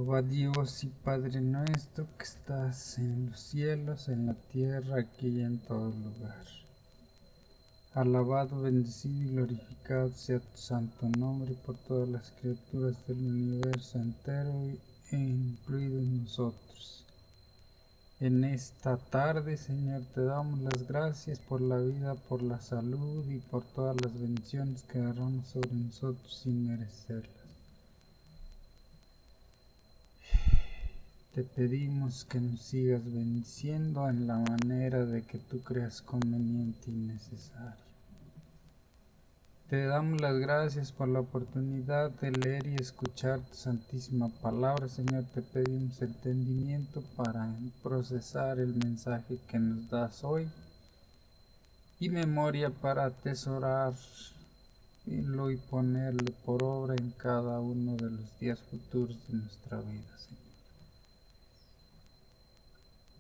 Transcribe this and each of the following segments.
Jehová Dios y Padre nuestro que estás en los cielos, en la tierra, aquí y en todo lugar. Alabado, bendecido y glorificado sea tu santo nombre por todas las criaturas del universo entero e incluidos nosotros. En esta tarde, Señor, te damos las gracias por la vida, por la salud y por todas las bendiciones que derramas sobre nosotros sin merecerlas. Te pedimos que nos sigas bendiciendo en la manera de que tú creas conveniente y necesario. Te damos las gracias por la oportunidad de leer y escuchar tu santísima palabra. Señor, te pedimos entendimiento para procesar el mensaje que nos das hoy y memoria para atesorarlo y ponerlo por obra en cada uno de los días futuros de nuestra vida, Señor.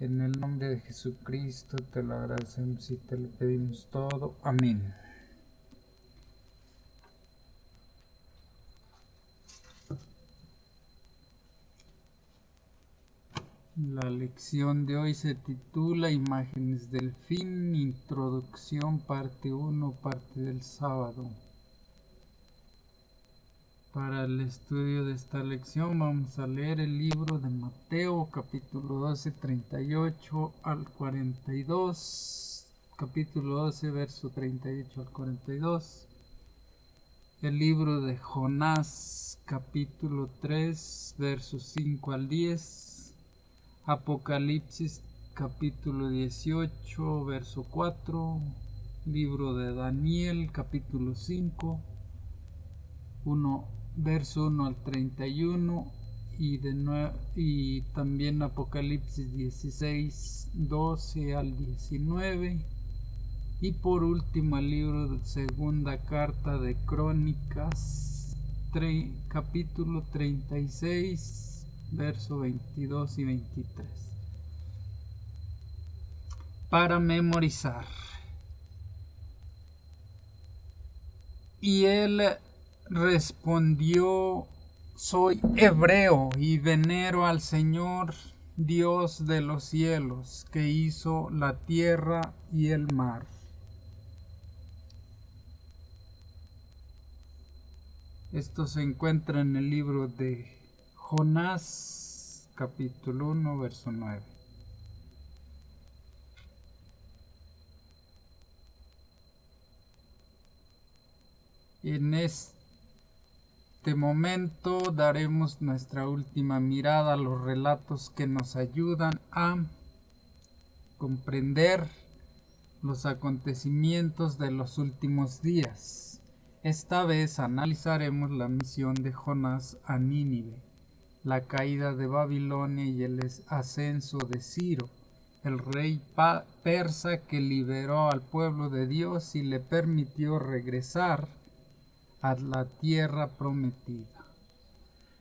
En el nombre de Jesucristo te lo agradecemos y te lo pedimos todo. Amén. La lección de hoy se titula Imágenes del fin, introducción, parte 1, parte del sábado. Para el estudio de esta lección vamos a leer el libro de Mateo, capítulo 12, 38 al 42, capítulo 12, verso 38 al 42. El libro de Jonás, capítulo 3, versos 5 al 10. Apocalipsis capítulo 18, verso 4, libro de Daniel capítulo 5, verso 1 al 31 y también Apocalipsis 16, 12 al 19 y por último el libro de segunda carta de Crónicas capítulo 36, verso 22 y 23. Para memorizar. Y él respondió: soy hebreo y venero al Señor Dios de los cielos, que hizo la tierra y el mar. Esto se encuentra en el libro de Jonás, capítulo 1, verso 9. En este momento daremos nuestra última mirada a los relatos que nos ayudan a comprender los acontecimientos de los últimos días. Esta vez analizaremos la misión de Jonás a Nínive, la caída de Babilonia y el ascenso de Ciro, el rey persa que liberó al pueblo de Dios y le permitió regresar a la tierra prometida.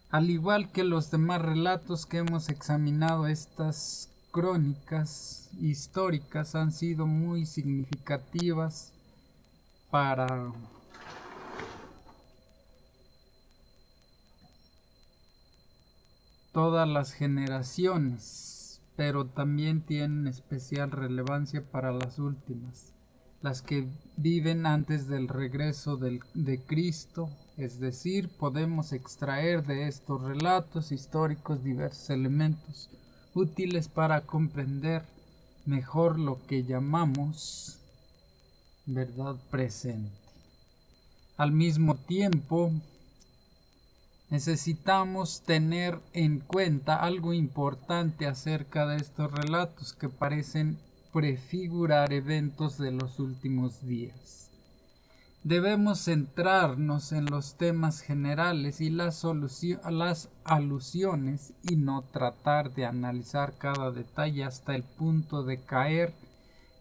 Al igual que los demás relatos que hemos examinado, estas crónicas históricas han sido muy significativas para todas las generaciones, pero también tienen especial relevancia para las últimas, las que viven antes del regreso de Cristo. Es decir, podemos extraer de estos relatos históricos diversos elementos útiles para comprender mejor lo que llamamos verdad presente. Al mismo tiempo, necesitamos tener en cuenta algo importante acerca de estos relatos que parecen prefigurar eventos de los últimos días. Debemos centrarnos en los temas generales y las alusiones y no tratar de analizar cada detalle hasta el punto de caer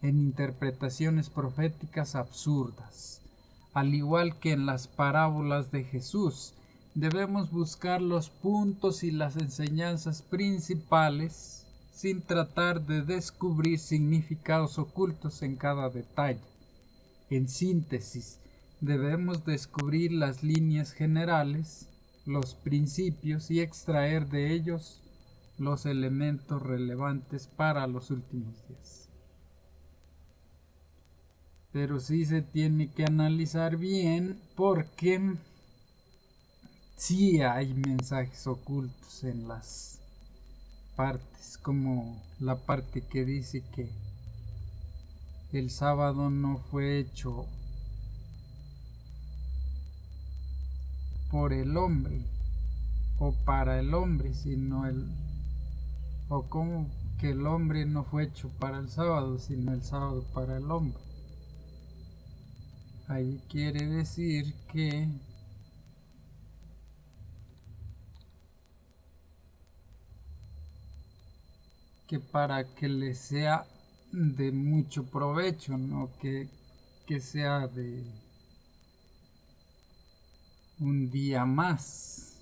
en interpretaciones proféticas absurdas. Al igual que en las parábolas de Jesús, debemos buscar los puntos y las enseñanzas principales sin tratar de descubrir significados ocultos en cada detalle. En síntesis, debemos descubrir las líneas generales los principios y extraer de ellos los elementos relevantes para los últimos días. Pero sí se tiene que analizar bien porque sí hay mensajes ocultos en las partes, como la parte que dice que el sábado no fue hecho por el hombre o para el hombre, o como que el hombre no fue hecho para el sábado, sino el sábado para el hombre. Ahí quiere decir que para que le sea de mucho provecho, no que sea de un día más.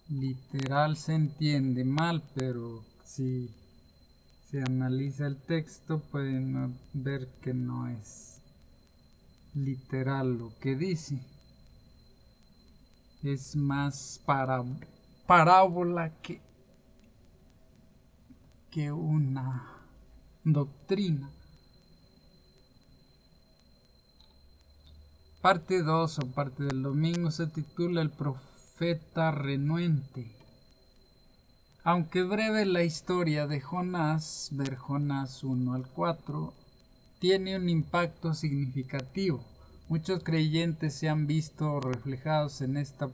Literal se entiende mal, pero si se analiza el texto pueden ver que no es literal lo que dice. Es más parábola que una doctrina. Parte 2 o parte del domingo se titula El profeta renuente. Aunque breve la historia de Jonás, ver Jonás 1 al 4, tiene un impacto significativo. Muchos creyentes se han visto reflejados en este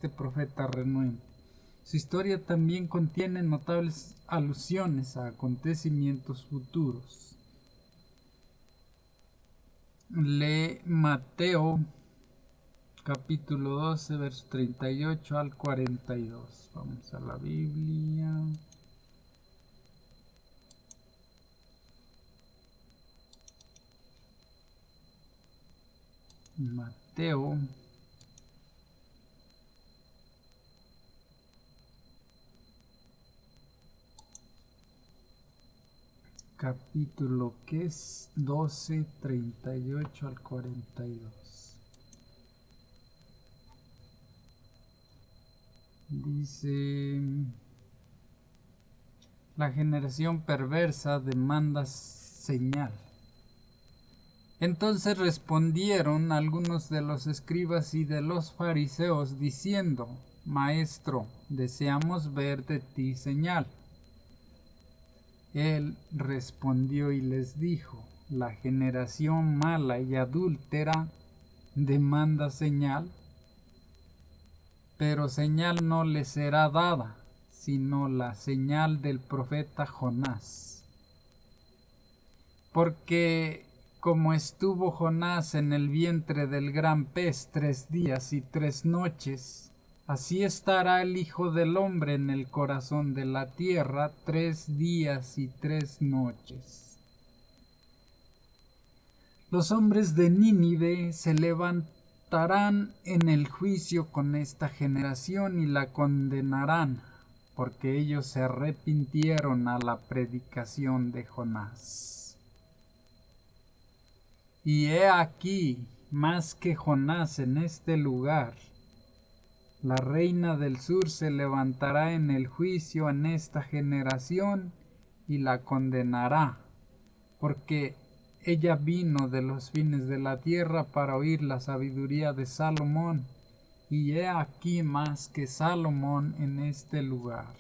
profeta renuente. Su historia también contiene notables alusiones a acontecimientos futuros. Lee Mateo capítulo 12, verso 38 al 42. Vamos a la Biblia. Mateo capítulo que es 12, 38 al 42. Dice: la generación perversa demanda señal. Entonces respondieron algunos de los escribas y de los fariseos diciendo: Maestro, deseamos ver de ti señal. Él respondió y les dijo: la generación mala y adúltera demanda señal, pero señal no le será dada, sino la señal del profeta Jonás. Porque como estuvo Jonás en el vientre del gran pez 3 días y 3 noches, así estará el Hijo del Hombre en el corazón de la tierra 3 días y 3 noches. Los hombres de Nínive se levantarán en el juicio con esta generación y la condenarán, porque ellos se arrepintieron a la predicación de Jonás. Y he aquí, más que Jonás en este lugar, la reina del sur se levantará en el juicio en esta generación y la condenará, porque ella vino de los fines de la tierra para oír la sabiduría de Salomón, y he aquí más que Salomón en este lugar.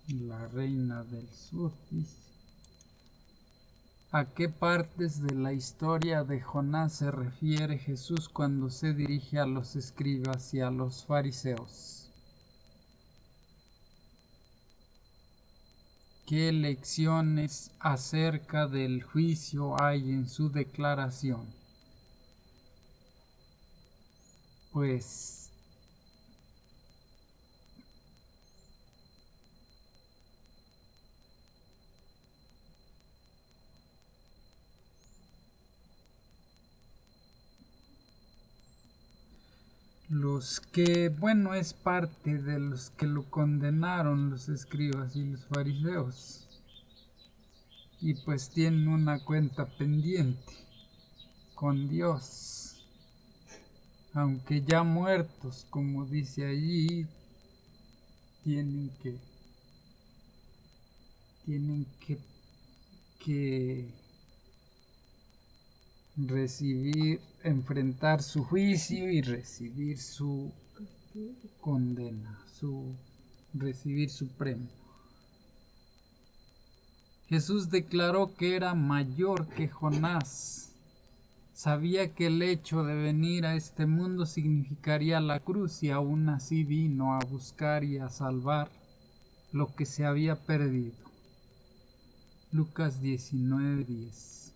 La reina del sur dice. ¿A qué partes de la historia de Jonás se refiere Jesús cuando se dirige a los escribas y a los fariseos? ¿Qué lecciones acerca del juicio hay en su declaración? Pues los que, bueno, es parte de los que lo condenaron los escribas y los fariseos. Y pues tienen una cuenta pendiente con Dios. Aunque ya muertos, como dice allí, tienen que recibir, enfrentar su juicio y recibir su condena, recibir su premio. Jesús declaró que era mayor que Jonás. Sabía que el hecho de venir a este mundo significaría la cruz y aún así vino a buscar y a salvar lo que se había perdido. Lucas 19:10.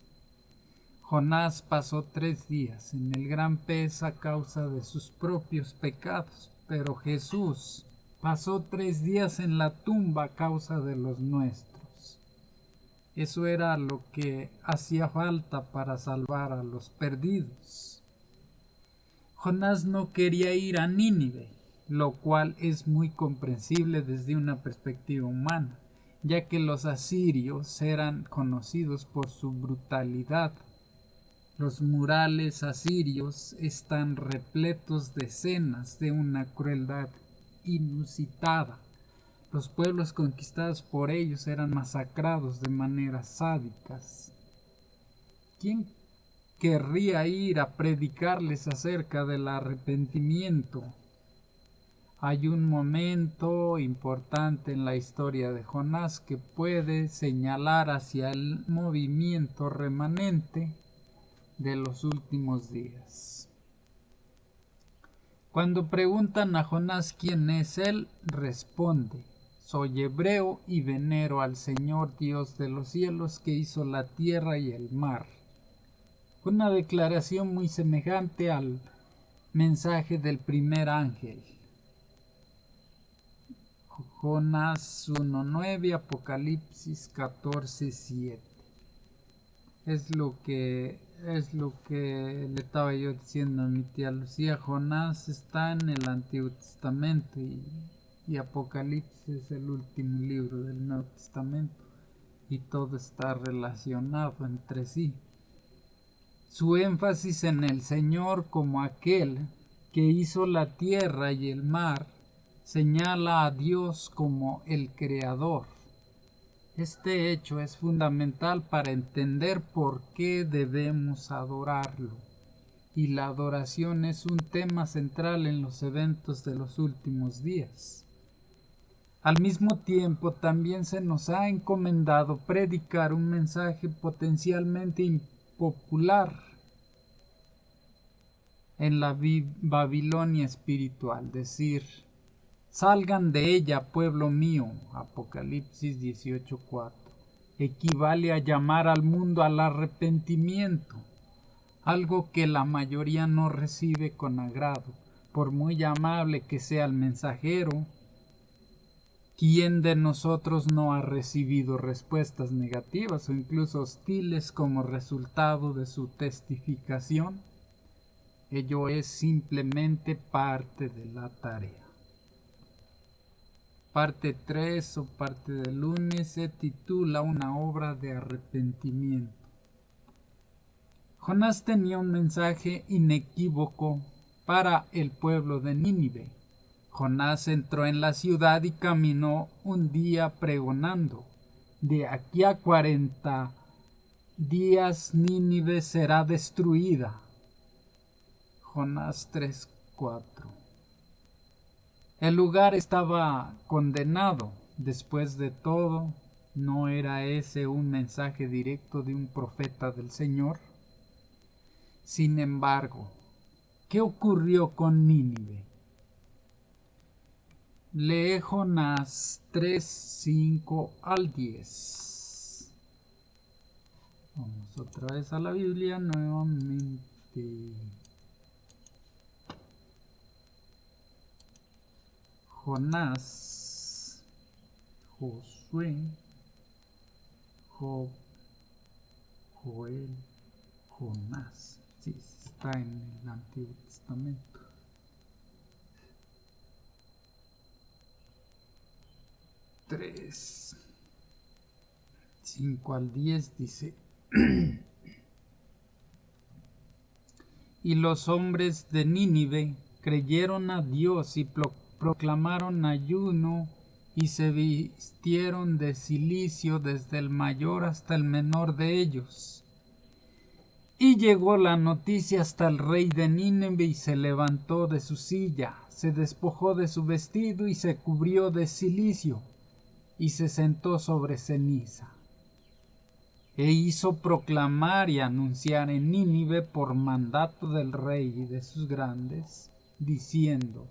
Jonás pasó 3 días en el gran pez a causa de sus propios pecados, pero Jesús pasó 3 días en la tumba a causa de los nuestros. Eso era lo que hacía falta para salvar a los perdidos. Jonás no quería ir a Nínive, lo cual es muy comprensible desde una perspectiva humana, ya que los asirios eran conocidos por su brutalidad. Los murales asirios están repletos de escenas de una crueldad inusitada. Los pueblos conquistados por ellos eran masacrados de maneras sádicas. ¿Quién querría ir a predicarles acerca del arrepentimiento? Hay un momento importante en la historia de Jonás que puede señalar hacia el movimiento remanente de los últimos días. Cuando preguntan a Jonás quién es él, responde: soy hebreo y venero al Señor Dios de los cielos que hizo la tierra y el mar. Una declaración muy semejante al mensaje del primer ángel. Jonás 1:9, Apocalipsis 14:7. Es lo que le estaba yo diciendo a mi tía Lucía. Jonás está en el Antiguo Testamento y Apocalipsis es el último libro del Nuevo Testamento y todo está relacionado entre sí. Su énfasis en el Señor como aquel que hizo la tierra y el mar señala a Dios como el Creador. Este hecho es fundamental para entender por qué debemos adorarlo, y la adoración es un tema central en los eventos de los últimos días. Al mismo tiempo, también se nos ha encomendado predicar un mensaje potencialmente impopular en la Babilonia espiritual, decir: salgan de ella, pueblo mío. Apocalipsis 18:4. Equivale a llamar al mundo al arrepentimiento, algo que la mayoría no recibe con agrado, por muy amable que sea el mensajero. ¿Quién de nosotros no ha recibido respuestas negativas o incluso hostiles como resultado de su testificación? Ello es simplemente parte de la tarea. Parte 3 o parte del lunes se titula Una obra de arrepentimiento. Jonás tenía un mensaje inequívoco para el pueblo de Nínive. Jonás entró en la ciudad y caminó un día pregonando: de aquí a 40 días Nínive será destruida. Jonás 3:4. El lugar estaba condenado. Después de todo, ¿no era ese un mensaje directo de un profeta del Señor? Sin embargo, ¿qué ocurrió con Nínive? Lee Jonás 3:5-10. Vamos otra vez a la Biblia nuevamente. Jonás, Josué, Job, Joel, Jonás. Sí, está en el Antiguo Testamento. 3, 5 al 10 dice: Y los hombres de Nínive creyeron a Dios y proclamaron ayuno y se vistieron de cilicio desde el mayor hasta el menor de ellos. Y llegó la noticia hasta el rey de Nínive y se levantó de su silla, se despojó de su vestido y se cubrió de cilicio y se sentó sobre ceniza. E hizo proclamar y anunciar en Nínive por mandato del rey y de sus grandes, diciendo: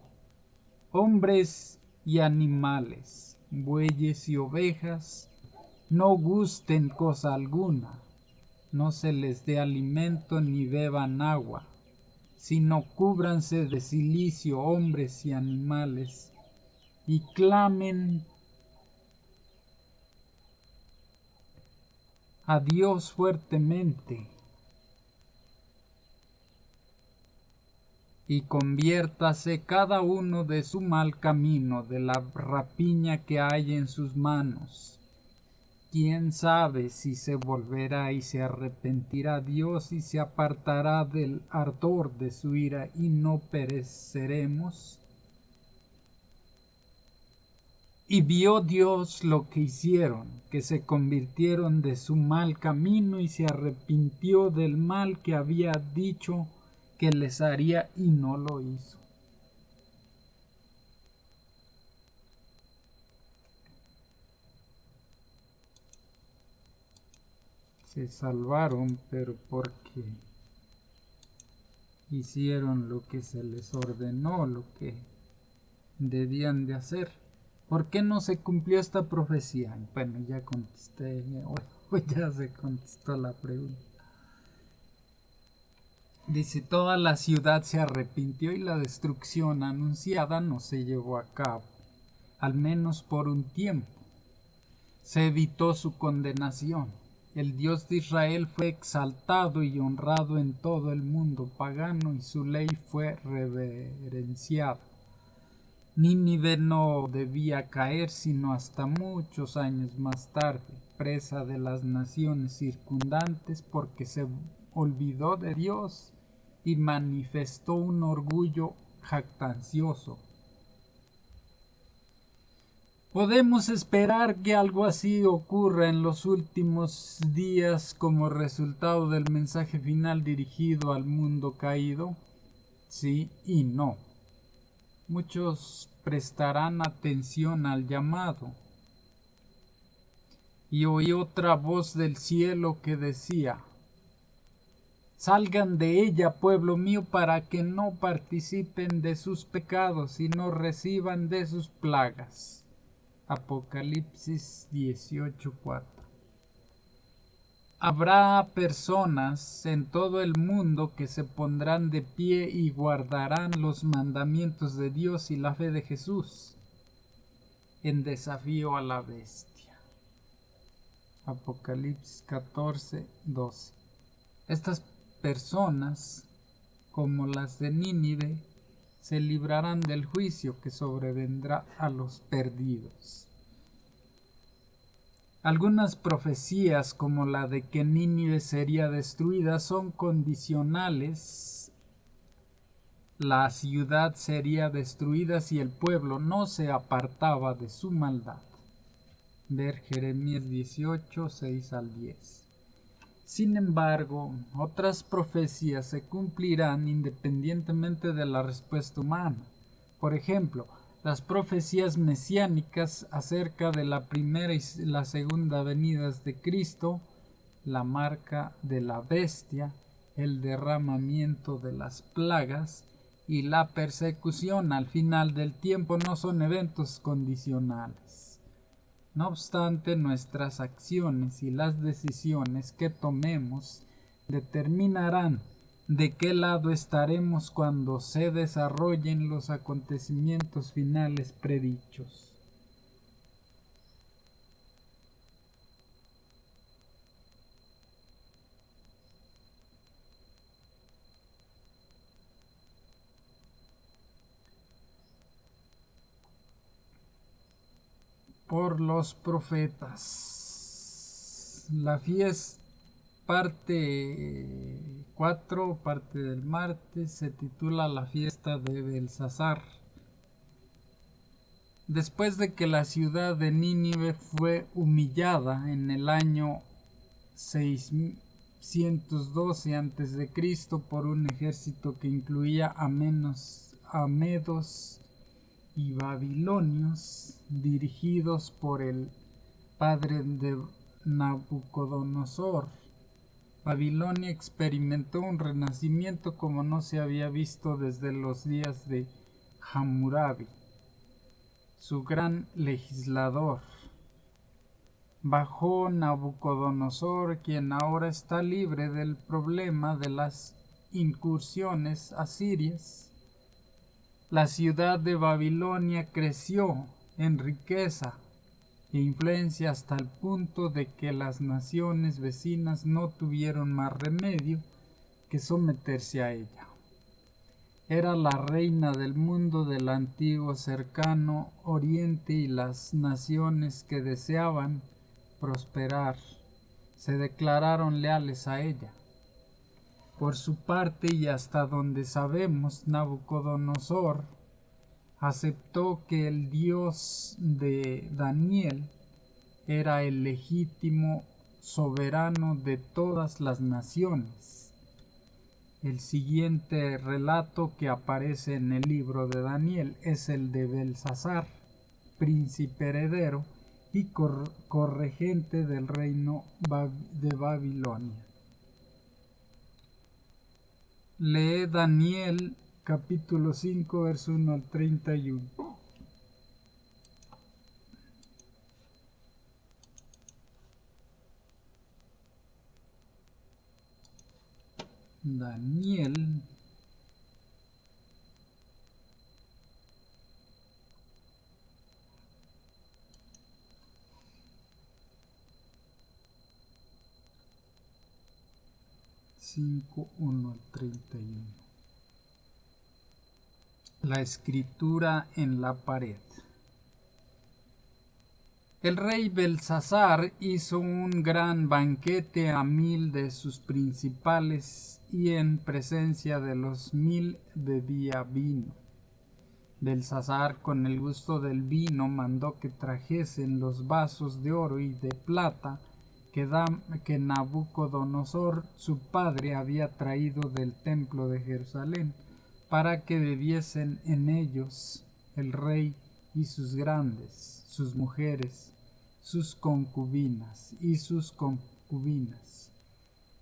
hombres y animales, bueyes y ovejas, no gusten cosa alguna, no se les dé alimento ni beban agua, sino cúbranse de cilicio hombres y animales, y clamen a Dios fuertemente, y conviértase cada uno de su mal camino, de la rapiña que hay en sus manos. ¿Quién sabe si se volverá y se arrepentirá Dios y se apartará del ardor de su ira y no pereceremos? Y vio Dios lo que hicieron, que se convirtieron de su mal camino y se arrepintió del mal que había dicho que les haría y no lo hizo. Se salvaron, pero porque hicieron lo que se les ordenó, lo que debían de hacer. ¿Por qué no se cumplió esta profecía? Bueno, ya contesté, ya se contestó la pregunta. Dice: toda la ciudad se arrepintió y la destrucción anunciada no se llevó a cabo, al menos por un tiempo. Se evitó su condenación. El Dios de Israel fue exaltado y honrado en todo el mundo pagano y su ley fue reverenciada. Nínive no debía caer sino hasta muchos años más tarde, presa de las naciones circundantes porque se olvidó de Dios y manifestó un orgullo jactancioso. Podemos esperar que algo así ocurra en los últimos días como resultado del mensaje final dirigido al mundo caído. Sí y no. Muchos prestarán atención al llamado. Y oí otra voz del cielo que decía: salgan de ella, pueblo mío, para que no participen de sus pecados y no reciban de sus plagas. Apocalipsis 18:4. Habrá personas en todo el mundo que se pondrán de pie y guardarán los mandamientos de Dios y la fe de Jesús en desafío a la bestia. Apocalipsis 14:12. Estas personas, como las de Nínive, se librarán del juicio que sobrevendrá a los perdidos. Algunas profecías, como la de que Nínive sería destruida, son condicionales. La ciudad sería destruida si el pueblo no se apartaba de su maldad. Ver Jeremías 18, 6 al 10. Sin embargo, otras profecías se cumplirán independientemente de la respuesta humana. Por ejemplo, las profecías mesiánicas acerca de la primera y la segunda venidas de Cristo, la marca de la bestia, el derramamiento de las plagas y la persecución al final del tiempo no son eventos condicionales. No obstante, nuestras acciones y las decisiones que tomemos determinarán de qué lado estaremos cuando se desarrollen los acontecimientos finales predichos. por los profetas. La fiesta, parte 4, parte del martes, se titula La fiesta de Belsasar. Después de que la ciudad de Nínive fue humillada en el año 612 a.C. por un ejército que incluía a medos y babilonios, dirigidos por el padre de Nabucodonosor, Babilonia experimentó un renacimiento como no se había visto desde los días de Hammurabi, su gran legislador. Bajo Nabucodonosor, quien ahora está libre del problema de las incursiones asirias, la ciudad de Babilonia creció en riqueza e influencia hasta el punto de que las naciones vecinas no tuvieron más remedio que someterse a ella. Era la reina del mundo del antiguo cercano oriente y las naciones que deseaban prosperar se declararon leales a ella. Por su parte, y hasta donde sabemos, Nabucodonosor aceptó que el Dios de Daniel era el legítimo soberano de todas las naciones. El siguiente relato que aparece en el libro de Daniel es el de Belsasar, príncipe heredero y corregente del reino de Babilonia. Lee Daniel capítulo 5, verso 1 al 31. Daniel cinco, 1 al 31. La escritura en la pared. El rey Belsasar hizo un gran banquete a 1000 de sus principales y en presencia de los 1000 bebía vino. Belsasar, con el gusto del vino, mandó que trajesen los vasos de oro y de plata que Nabucodonosor, su padre, había traído del templo de Jerusalén, para que bebiesen en ellos el rey y sus grandes, sus mujeres, sus concubinas y sus concubinas.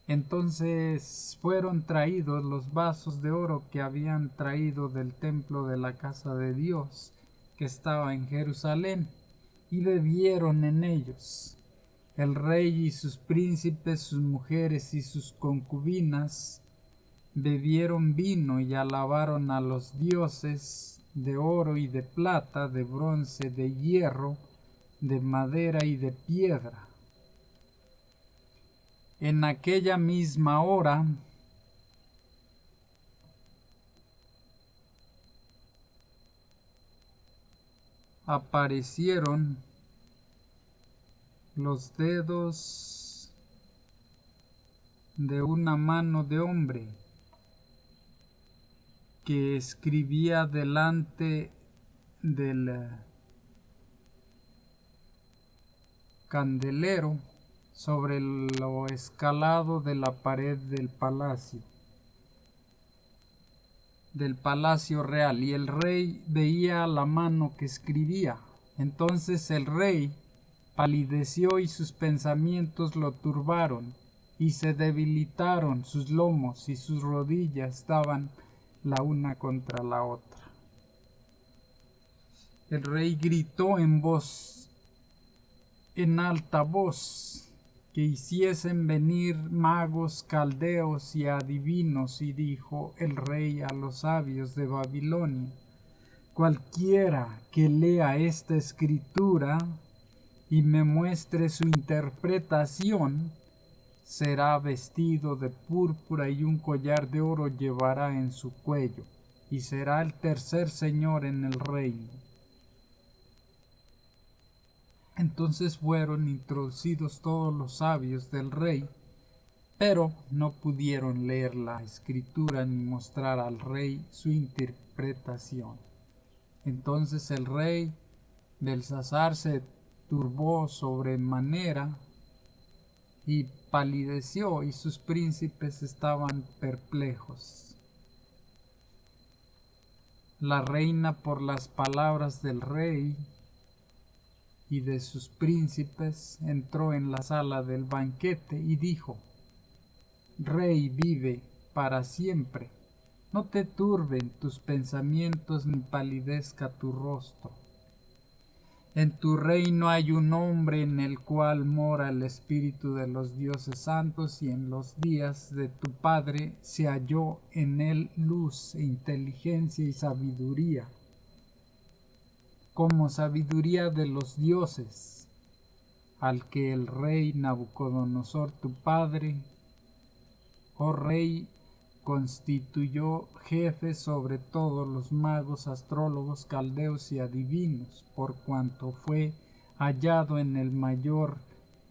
Entonces fueron traídos los vasos de oro que habían traído del templo de la casa de Dios, que estaba en Jerusalén, y bebieron en ellos. El rey y sus príncipes, sus mujeres y sus concubinas bebieron vino y alabaron a los dioses de oro y de plata, de bronce, de hierro, de madera y de piedra. En aquella misma hora aparecieron los dedos de una mano de hombre que escribía delante del candelero sobre lo escalado de la pared del palacio real, y el rey veía la mano que escribía. Entonces el rey palideció y sus pensamientos lo turbaron, y se debilitaron sus lomos y sus rodillas daban la una contra la otra. El rey gritó en alta voz que hiciesen venir magos, caldeos y adivinos, y dijo el rey a los sabios de Babilonia: cualquiera que lea esta escritura y me muestre su interpretación, será vestido de púrpura y un collar de oro llevará en su cuello, y será el tercer señor en el reino. Entonces fueron introducidos todos los sabios del rey, pero no pudieron leer la escritura ni mostrar al rey su interpretación. Entonces el rey Belsasar se turbó sobremanera y palideció, y sus príncipes estaban perplejos. La reina, por las palabras del rey y de sus príncipes, entró en la sala del banquete y dijo: Rey, vive para siempre. No te turben tus pensamientos ni palidezca tu rostro. En tu reino hay un hombre en el cual mora el espíritu de los dioses santos, y en los días de tu padre se halló en él luz e inteligencia y sabiduría, como sabiduría de los dioses, al que el rey Nabucodonosor tu padre, oh rey, constituyó jefe sobre todos los magos, astrólogos, caldeos y adivinos, por cuanto fue hallado en el mayor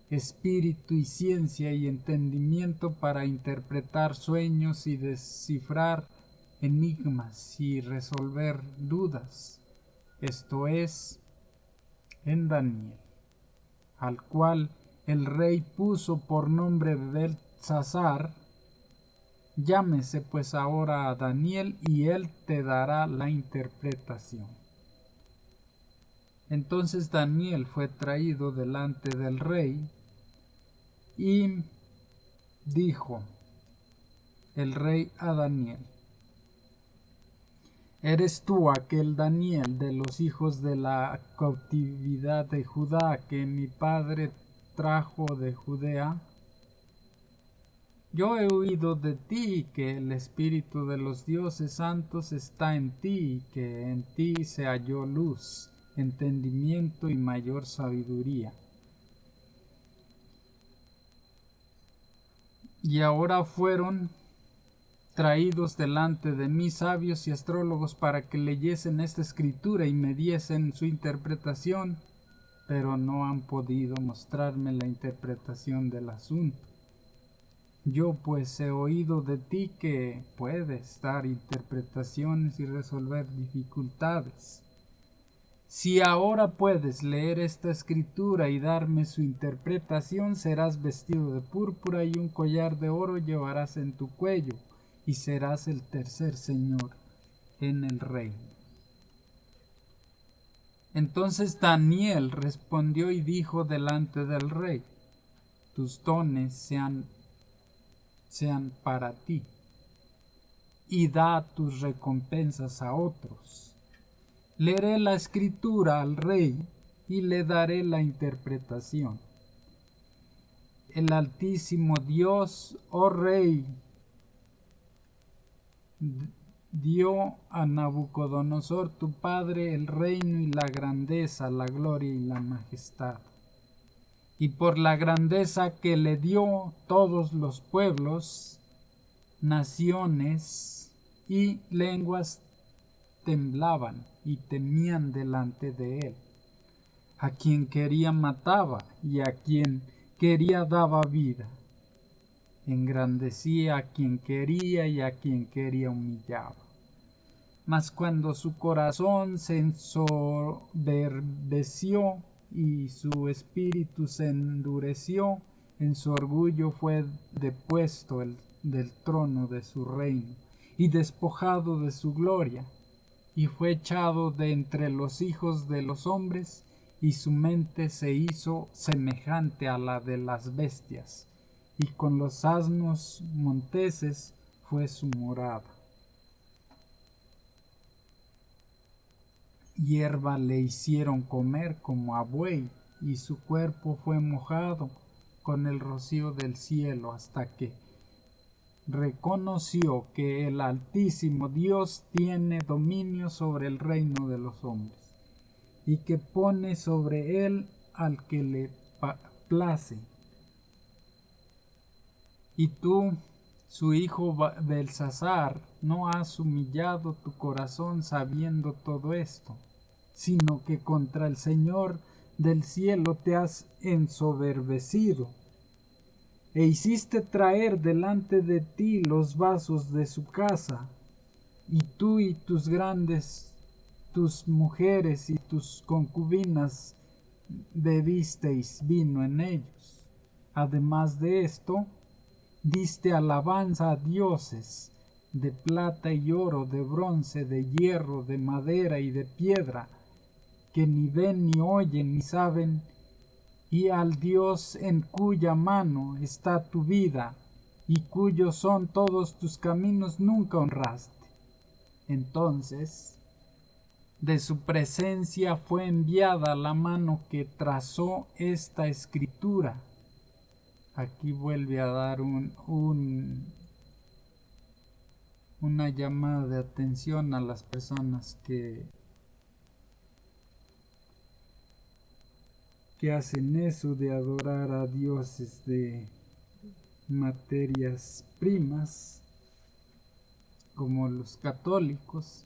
espíritu y ciencia y entendimiento para interpretar sueños y descifrar enigmas y resolver dudas. Esto es, en Daniel, al cual el rey puso por nombre Belsasar. Llámese pues ahora a Daniel, y él te dará la interpretación. Entonces Daniel fue traído delante del rey, y dijo el rey a Daniel: ¿Eres tú aquel Daniel de los hijos de la cautividad de Judá que mi padre trajo de Judea? Yo he oído de ti que el espíritu de los dioses santos está en ti, y que en ti se halló luz, entendimiento y mayor sabiduría. Y ahora fueron traídos delante de mí sabios y astrólogos para que leyesen esta escritura y me diesen su interpretación, pero no han podido mostrarme la interpretación del asunto. Yo pues he oído de ti que puedes dar interpretaciones y resolver dificultades. Si ahora puedes leer esta escritura y darme su interpretación, serás vestido de púrpura y un collar de oro llevarás en tu cuello, y serás el tercer señor en el reino. Entonces Daniel respondió y dijo delante del rey: tus dones sean para ti, y da tus recompensas a otros. Leeré la escritura al rey y le daré la interpretación. El Altísimo Dios, oh rey, dio a Nabucodonosor tu padre el reino y la grandeza, la gloria y la majestad. Y por la grandeza que le dio, todos los pueblos, naciones y lenguas temblaban y temían delante de él. A quien quería mataba, y a quien quería daba vida. Engrandecía a quien quería, y a quien quería humillaba. Mas cuando su corazón se ensoberbeció y su espíritu se endureció, en su orgullo fue depuesto del trono de su reino y despojado de su gloria, y fue echado de entre los hijos de los hombres, y su mente se hizo semejante a la de las bestias, y con los asnos monteses fue su morada. Hierba le hicieron comer como a buey, y su cuerpo fue mojado con el rocío del cielo, hasta que reconoció que el Altísimo Dios tiene dominio sobre el reino de los hombres, y que pone sobre él al que le place. Y tú, su hijo Belsasar, no has humillado tu corazón sabiendo todo esto, sino que contra el Señor del cielo te has ensoberbecido, e hiciste traer delante de ti los vasos de su casa, y tú y tus grandes, tus mujeres y tus concubinas bebisteis vino en ellos. Además de esto, diste alabanza a dioses de plata y oro, de bronce, de hierro, de madera y de piedra, que ni ven ni oyen ni saben, y al Dios en cuya mano está tu vida, y cuyos son todos tus caminos, nunca honraste. Entonces, de su presencia fue enviada la mano que trazó esta escritura. Aquí vuelve a dar una llamada de atención a las personas que hacen eso de adorar a dioses de materias primas, como los católicos,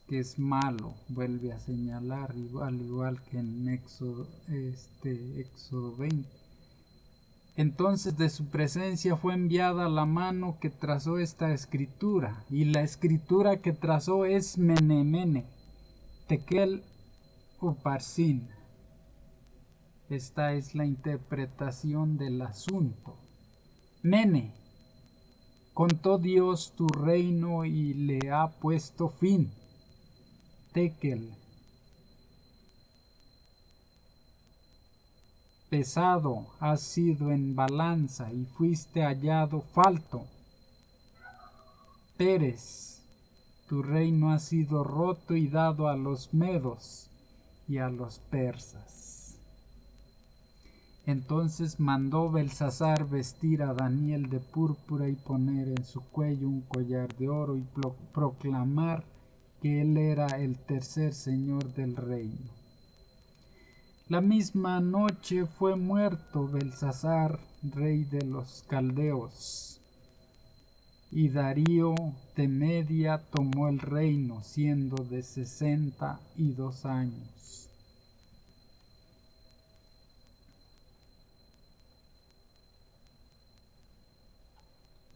que es malo, vuelve a señalar, al igual que en Éxodo 20. Entonces de su presencia fue enviada la mano que trazó esta escritura, y la escritura que trazó es Mene Mene, Tekel Uparsin. Esta es la interpretación del asunto. Mene, contó Dios tu reino y le ha puesto fin. Tekel, pesado has sido en balanza y fuiste hallado falto. Peres, tu reino ha sido roto y dado a los medos y a los persas. Entonces mandó Belsasar vestir a Daniel de púrpura y poner en su cuello un collar de oro y proclamar que él era el tercer señor del reino. La misma noche fue muerto Belsasar, rey de los caldeos, y Darío de Media tomó el reino, siendo de 62 años.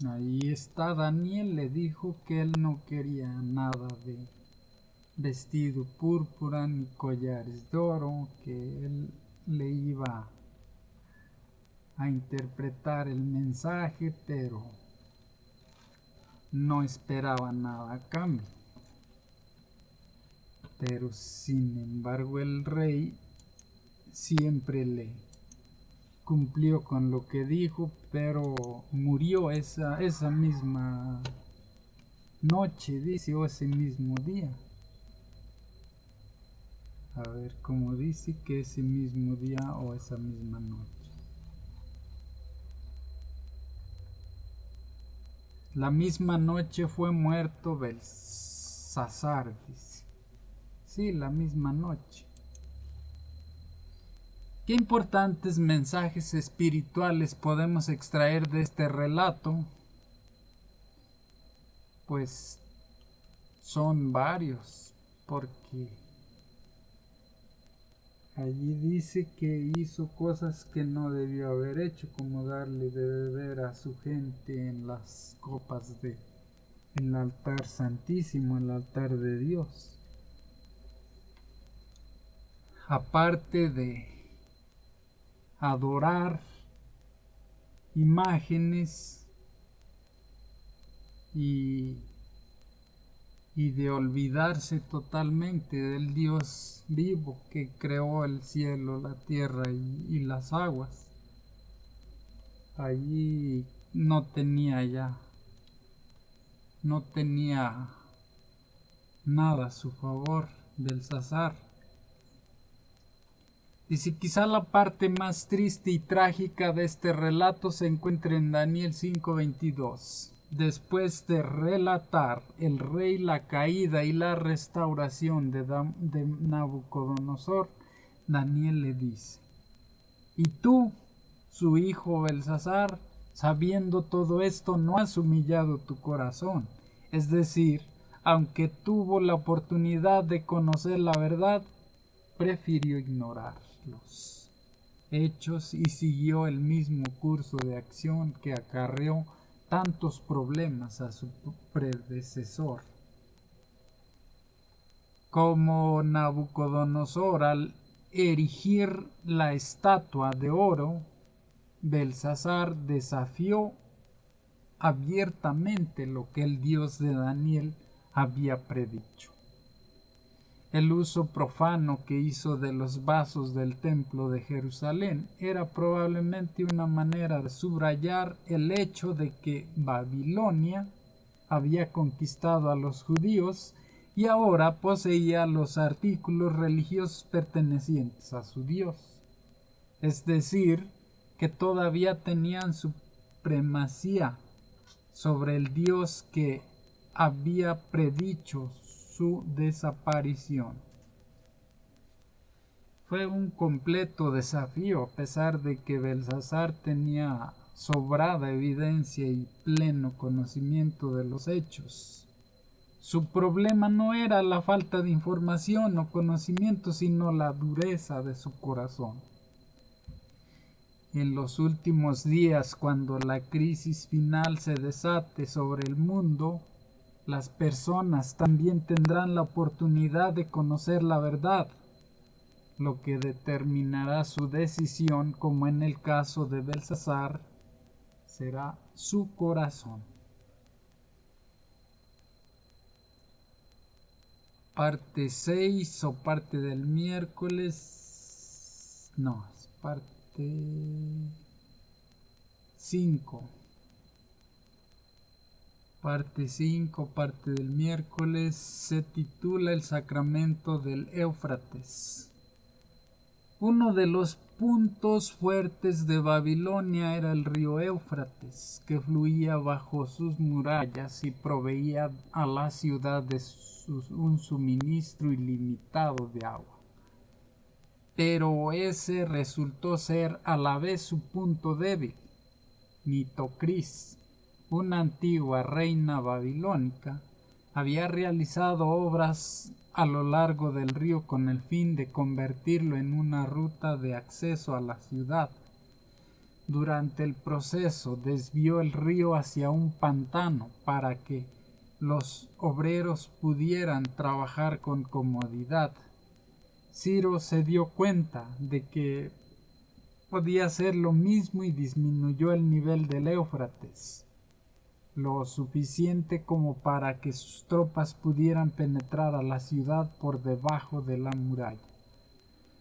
Ahí está, Daniel le dijo que él no quería nada de vestido púrpura ni collares de oro, que él le iba a interpretar el mensaje, pero no esperaba nada a cambio. Pero sin embargo el rey siempre le cumplió con lo que dijo, pero murió esa misma noche, dice, o ese mismo día. A ver, como dice que ese mismo día o esa misma noche. La misma noche fue muerto Belsasar, dice. Sí, la misma noche. ¿Qué importantes mensajes espirituales podemos extraer de este relato? Pues son varios, porque allí dice que hizo cosas que no debió haber hecho, como darle de beber a su gente en las copas del altar santísimo, el altar de Dios. Aparte de adorar imágenes y de olvidarse totalmente del Dios vivo que creó el cielo, la tierra y las aguas. Allí no tenía nada a su favor Belsasar. Dice, quizá la parte más triste y trágica de este relato se encuentra en Daniel 5:22. Después de relatar el rey la caída y la restauración de Nabucodonosor, Daniel le dice, y tú, su hijo Belsasar, sabiendo todo esto, no has humillado tu corazón. Es decir, aunque tuvo la oportunidad de conocer la verdad, prefirió ignorar los hechos y siguió el mismo curso de acción que acarreó tantos problemas a su predecesor. Como Nabucodonosor al erigir la estatua de oro, Belsasar desafió abiertamente lo que el Dios de Daniel había predicho. El uso profano que hizo de los vasos del templo de Jerusalén era probablemente una manera de subrayar el hecho de que Babilonia había conquistado a los judíos y ahora poseía los artículos religiosos pertenecientes a su Dios. Es decir, que todavía tenían supremacía sobre el Dios que había predicho su desaparición. Fue un completo desafío, a pesar de que Belsasar tenía sobrada evidencia y pleno conocimiento de los hechos. Su problema no era la falta de información o conocimiento, sino la dureza de su corazón. En los últimos días, cuando la crisis final se desate sobre el mundo, las personas también tendrán la oportunidad de conocer la verdad, lo que determinará su decisión, como en el caso de Belsasar, será su corazón. Parte 6 o parte del miércoles, no, es parte 5. Parte 5, parte del miércoles, se titula El sacramento del Éufrates. Uno de los puntos fuertes de Babilonia era el río Éufrates, que fluía bajo sus murallas y proveía a la ciudad de un suministro ilimitado de agua. Pero ese resultó ser a la vez su punto débil. Nitocris, una antigua reina babilónica, había realizado obras a lo largo del río con el fin de convertirlo en una ruta de acceso a la ciudad. Durante el proceso desvió el río hacia un pantano para que los obreros pudieran trabajar con comodidad. Ciro se dio cuenta de que podía hacer lo mismo y disminuyó el nivel del Éufrates, lo suficiente como para que sus tropas pudieran penetrar a la ciudad por debajo de la muralla.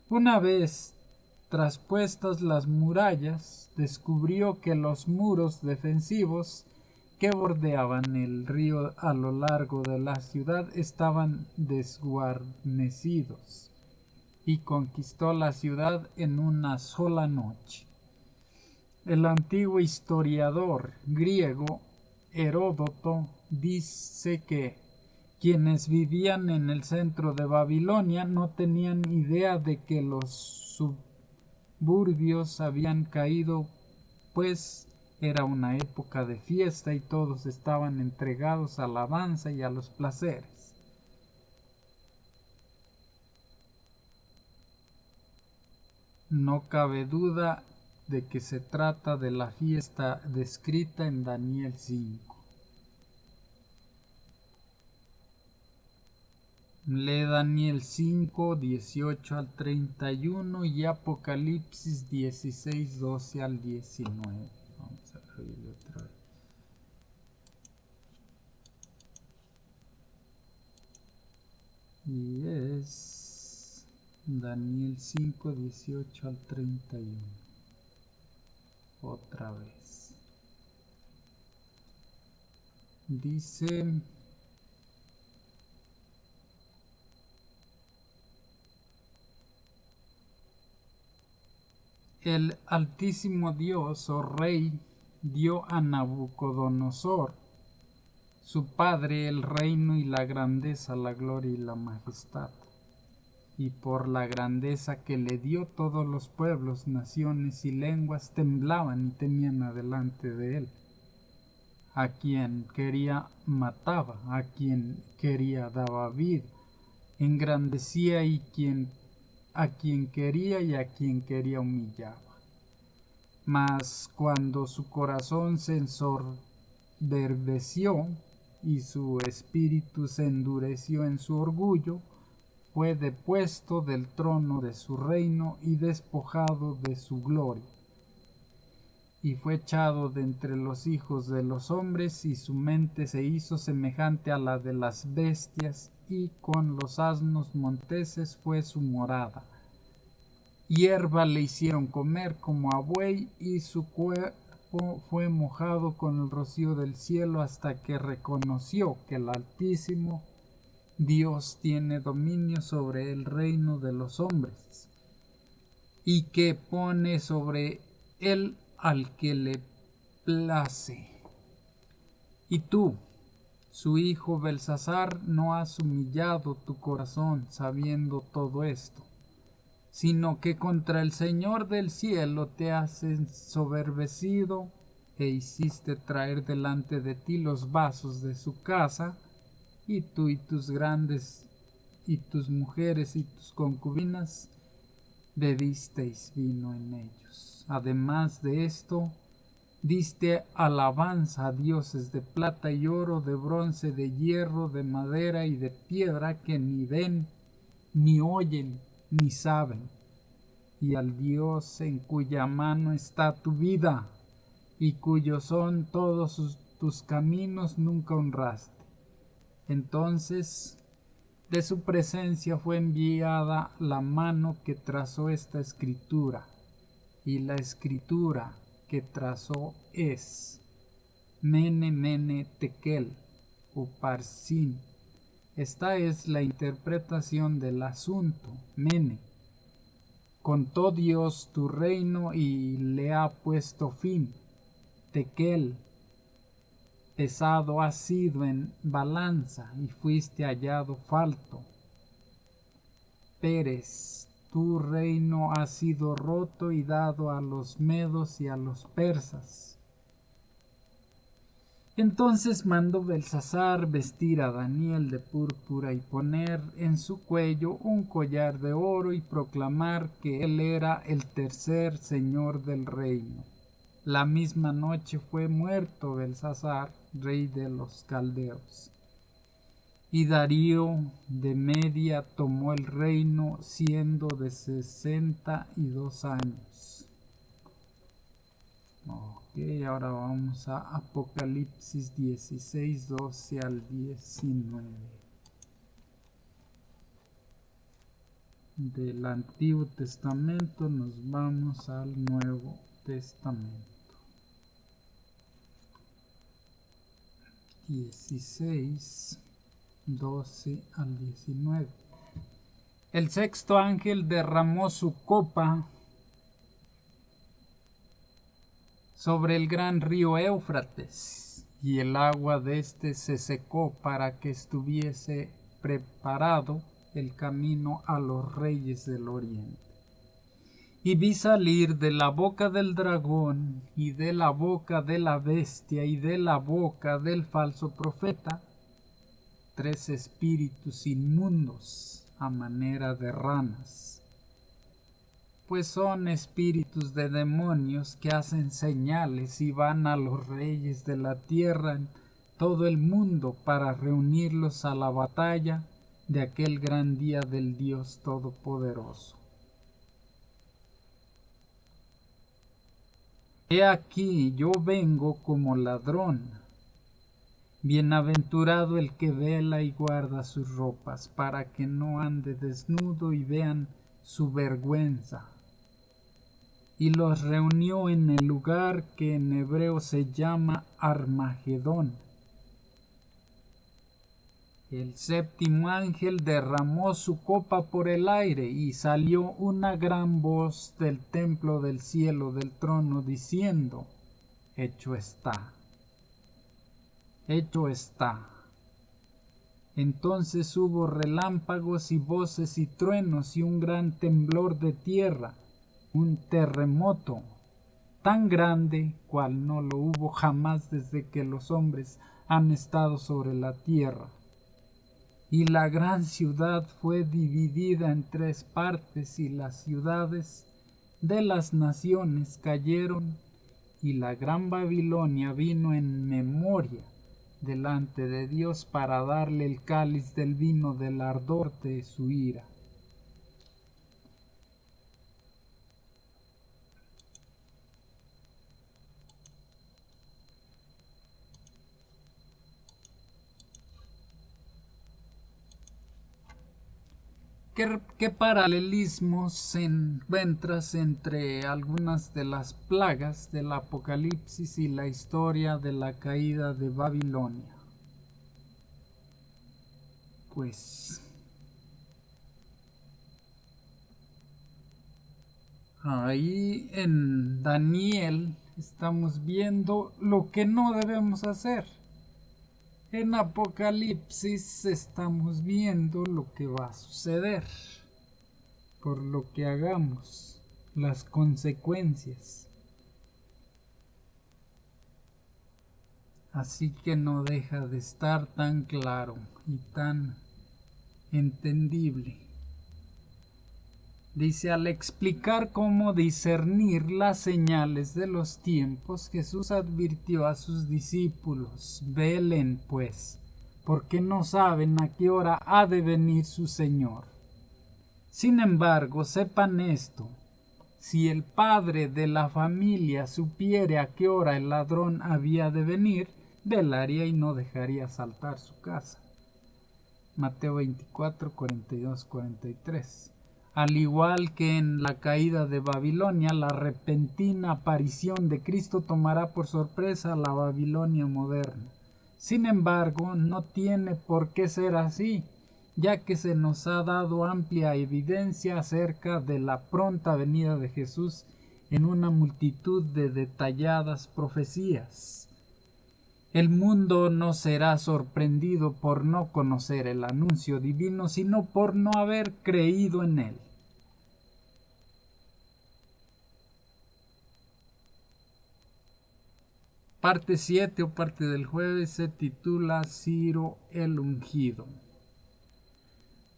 Una vez traspuestas las murallas, descubrió que los muros defensivos que bordeaban el río a lo largo de la ciudad estaban desguarnecidos, y conquistó la ciudad en una sola noche. El antiguo historiador griego Heródoto dice que quienes vivían en el centro de Babilonia no tenían idea de que los suburbios habían caído, pues era una época de fiesta y todos estaban entregados a la danza y a los placeres. No cabe duda de que se trata de la fiesta descrita en Daniel 5. Lee Daniel 5, 18 al 31 y Apocalipsis 16, 12 al 19. Vamos a abrirlo otra vez. Y es Daniel 5, 18 al 31. Otra vez. Dice: el Altísimo Dios, oh Rey, dio a Nabucodonosor, su padre, el reino y la grandeza, la gloria y la majestad. Y por la grandeza que le dio, todos los pueblos, naciones y lenguas temblaban y temían delante de él. A quien quería mataba, a quien quería daba vida, engrandecía y quien a quien quería y a quien quería humillaba. Mas cuando su corazón se ensoberbeció y su espíritu se endureció en su orgullo, fue depuesto del trono de su reino y despojado de su gloria. Y fue echado de entre los hijos de los hombres, y su mente se hizo semejante a la de las bestias, y con los asnos monteses fue su morada. Hierba le hicieron comer como a buey, y su cuerpo fue mojado con el rocío del cielo, hasta que reconoció que el Altísimo Dios tiene dominio sobre el reino de los hombres, y que pone sobre él al que le place. Y tú, su hijo Belsasar, no has humillado tu corazón sabiendo todo esto, sino que contra el Señor del cielo te has ensoberbecido e hiciste traer delante de ti los vasos de su casa, y tú y tus grandes y tus mujeres y tus concubinas bebisteis vino en ellos. Además de esto, diste alabanza a dioses de plata y oro, de bronce, de hierro, de madera y de piedra, que ni ven, ni oyen, ni saben, y al Dios en cuya mano está tu vida, y cuyos son todos tus caminos, nunca honraste. Entonces de su presencia fue enviada la mano que trazó esta escritura, y la escritura que trazó es Mene, Mene, Tekel, Uparsin. Esta es la interpretación del asunto. Mene: contó Dios tu reino y le ha puesto fin. Tekel: pesado has sido en balanza y fuiste hallado falto. Peres: tu reino ha sido roto y dado a los medos y a los persas. Entonces mandó Belsasar vestir a Daniel de púrpura y poner en su cuello un collar de oro y proclamar que él era el tercer señor del reino. La misma noche fue muerto Belsasar, rey de los caldeos. Y Darío de Media tomó el reino siendo de 62 años. Ok, ahora vamos a Apocalipsis 16, 12 al 19. Del Antiguo Testamento nos vamos al Nuevo Testamento. 16, 12 al 19. El sexto ángel derramó su copa sobre el gran río Éufrates, y el agua de éste se secó para que estuviese preparado el camino a los reyes del oriente. Y vi salir de la boca del dragón, y de la boca de la bestia, y de la boca del falso profeta, 3 espíritus inmundos a manera de ranas, pues son espíritus de demonios que hacen señales y van a los reyes de la tierra en todo el mundo para reunirlos a la batalla de aquel gran día del Dios Todopoderoso. He aquí, yo vengo como ladrón. Bienaventurado el que vela y guarda sus ropas, para que no ande desnudo y vean su vergüenza. Y los reunió en el lugar que en hebreo se llama Armagedón. El séptimo ángel derramó su copa por el aire, y salió una gran voz del templo del cielo del trono diciendo: hecho está, hecho está. Entonces hubo relámpagos y voces y truenos y un gran temblor de tierra, un terremoto tan grande cual no lo hubo jamás desde que los hombres han estado sobre la tierra. y la gran ciudad fue dividida en 3 partes, y las ciudades de las naciones cayeron, y la gran Babilonia vino en memoria delante de Dios para darle el cáliz del vino del ardor de su ira. ¿Qué paralelismos encuentras entre algunas de las plagas del Apocalipsis y la historia de la caída de Babilonia? Pues ahí en Daniel estamos viendo lo que no debemos hacer. En Apocalipsis estamos viendo lo que va a suceder por lo que hagamos, las consecuencias. Así que no deja de estar tan claro y tan entendible. Dice, al explicar cómo discernir las señales de los tiempos, Jesús advirtió a sus discípulos: velen pues, porque no saben a qué hora ha de venir su Señor. Sin embargo, sepan esto: si el padre de la familia supiere a qué hora el ladrón había de venir, velaría y no dejaría saltar su casa. Mateo 24, 42, 43. Al igual que en la caída de Babilonia, la repentina aparición de Cristo tomará por sorpresa a la Babilonia moderna. Sin embargo, no tiene por qué ser así, ya que se nos ha dado amplia evidencia acerca de la pronta venida de Jesús en una multitud de detalladas profecías. El mundo no será sorprendido por no conocer el anuncio divino, sino por no haber creído en él. Parte 7 o parte del jueves se titula Ciro el Ungido.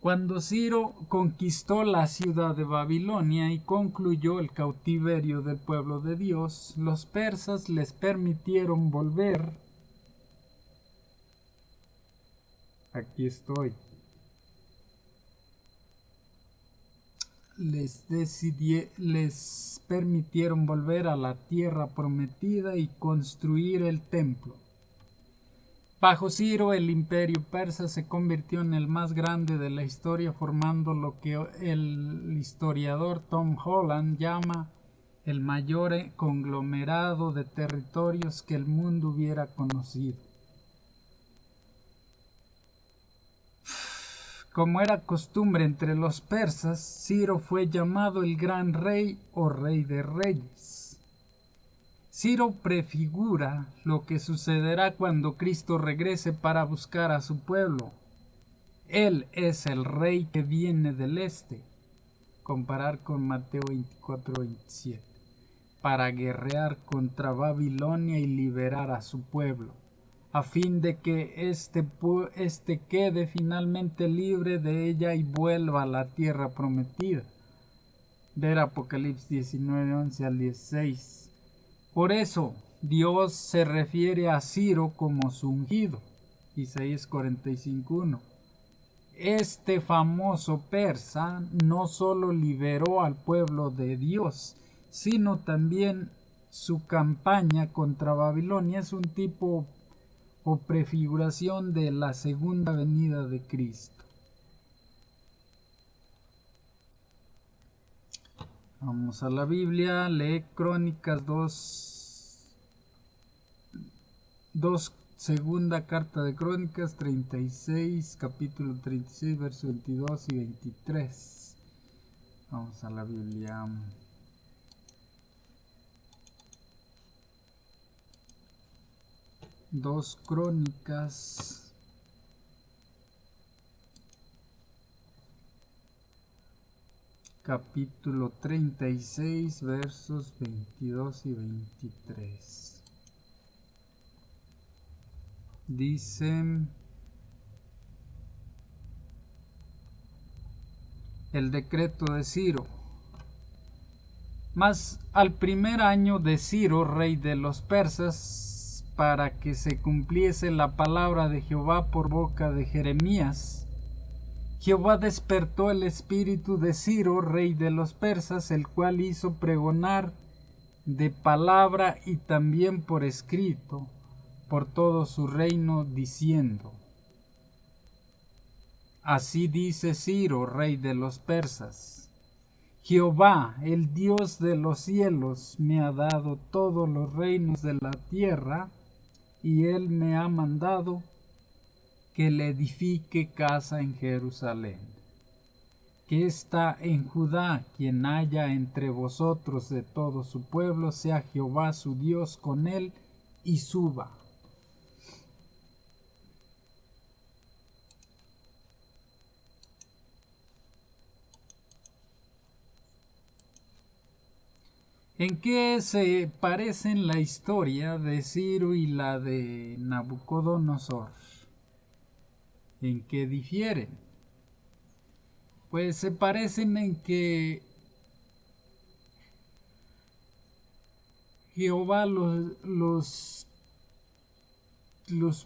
Cuando Ciro conquistó la ciudad de Babilonia y concluyó el cautiverio del pueblo de Dios, los persas les permitieron volver. Aquí estoy. Les permitieron volver a la tierra prometida y construir el templo. Bajo Ciro, el imperio persa se convirtió en el más grande de la historia, formando lo que el historiador Tom Holland llama el mayor conglomerado de territorios que el mundo hubiera conocido. Como era costumbre entre los persas, Ciro fue llamado el Gran Rey o Rey de Reyes. Ciro prefigura lo que sucederá cuando Cristo regrese para buscar a su pueblo. Él es el Rey que viene del este, comparar con Mateo 24-27, para guerrear contra Babilonia y liberar a su pueblo, a fin de que éste quede finalmente libre de ella y vuelva a la tierra prometida. Ver Apocalipsis 19, 11 al 16. Por eso Dios se refiere a Ciro como su ungido. Isaías 45:1. Este famoso persa no solo liberó al pueblo de Dios, sino también su campaña contra Babilonia es un tipo o prefiguración de la segunda venida de Cristo. Vamos a la Biblia, lee Crónicas 2, segunda carta de Crónicas 36, capítulo 36, versos 22 y 23. Vamos a la Biblia. Dos Crónicas, capítulo 36, versos 22 y 23. Dice: el decreto de Ciro. Mas al primer año de Ciro, rey de los persas, para que se cumpliese la palabra de Jehová por boca de Jeremías, Jehová despertó el espíritu de Ciro, rey de los persas, el cual hizo pregonar de palabra y también por escrito por todo su reino, diciendo: Así dice Ciro, rey de los persas: Jehová, el Dios de los cielos, me ha dado todos los reinos de la tierra, y él me ha mandado que le edifique casa en Jerusalén, que está en Judá. Quien haya entre vosotros de todo su pueblo, sea Jehová su Dios con él, y suba. ¿En qué se parecen la historia de Ciro y la de Nabucodonosor? ¿En qué difieren? Pues se parecen en que Jehová los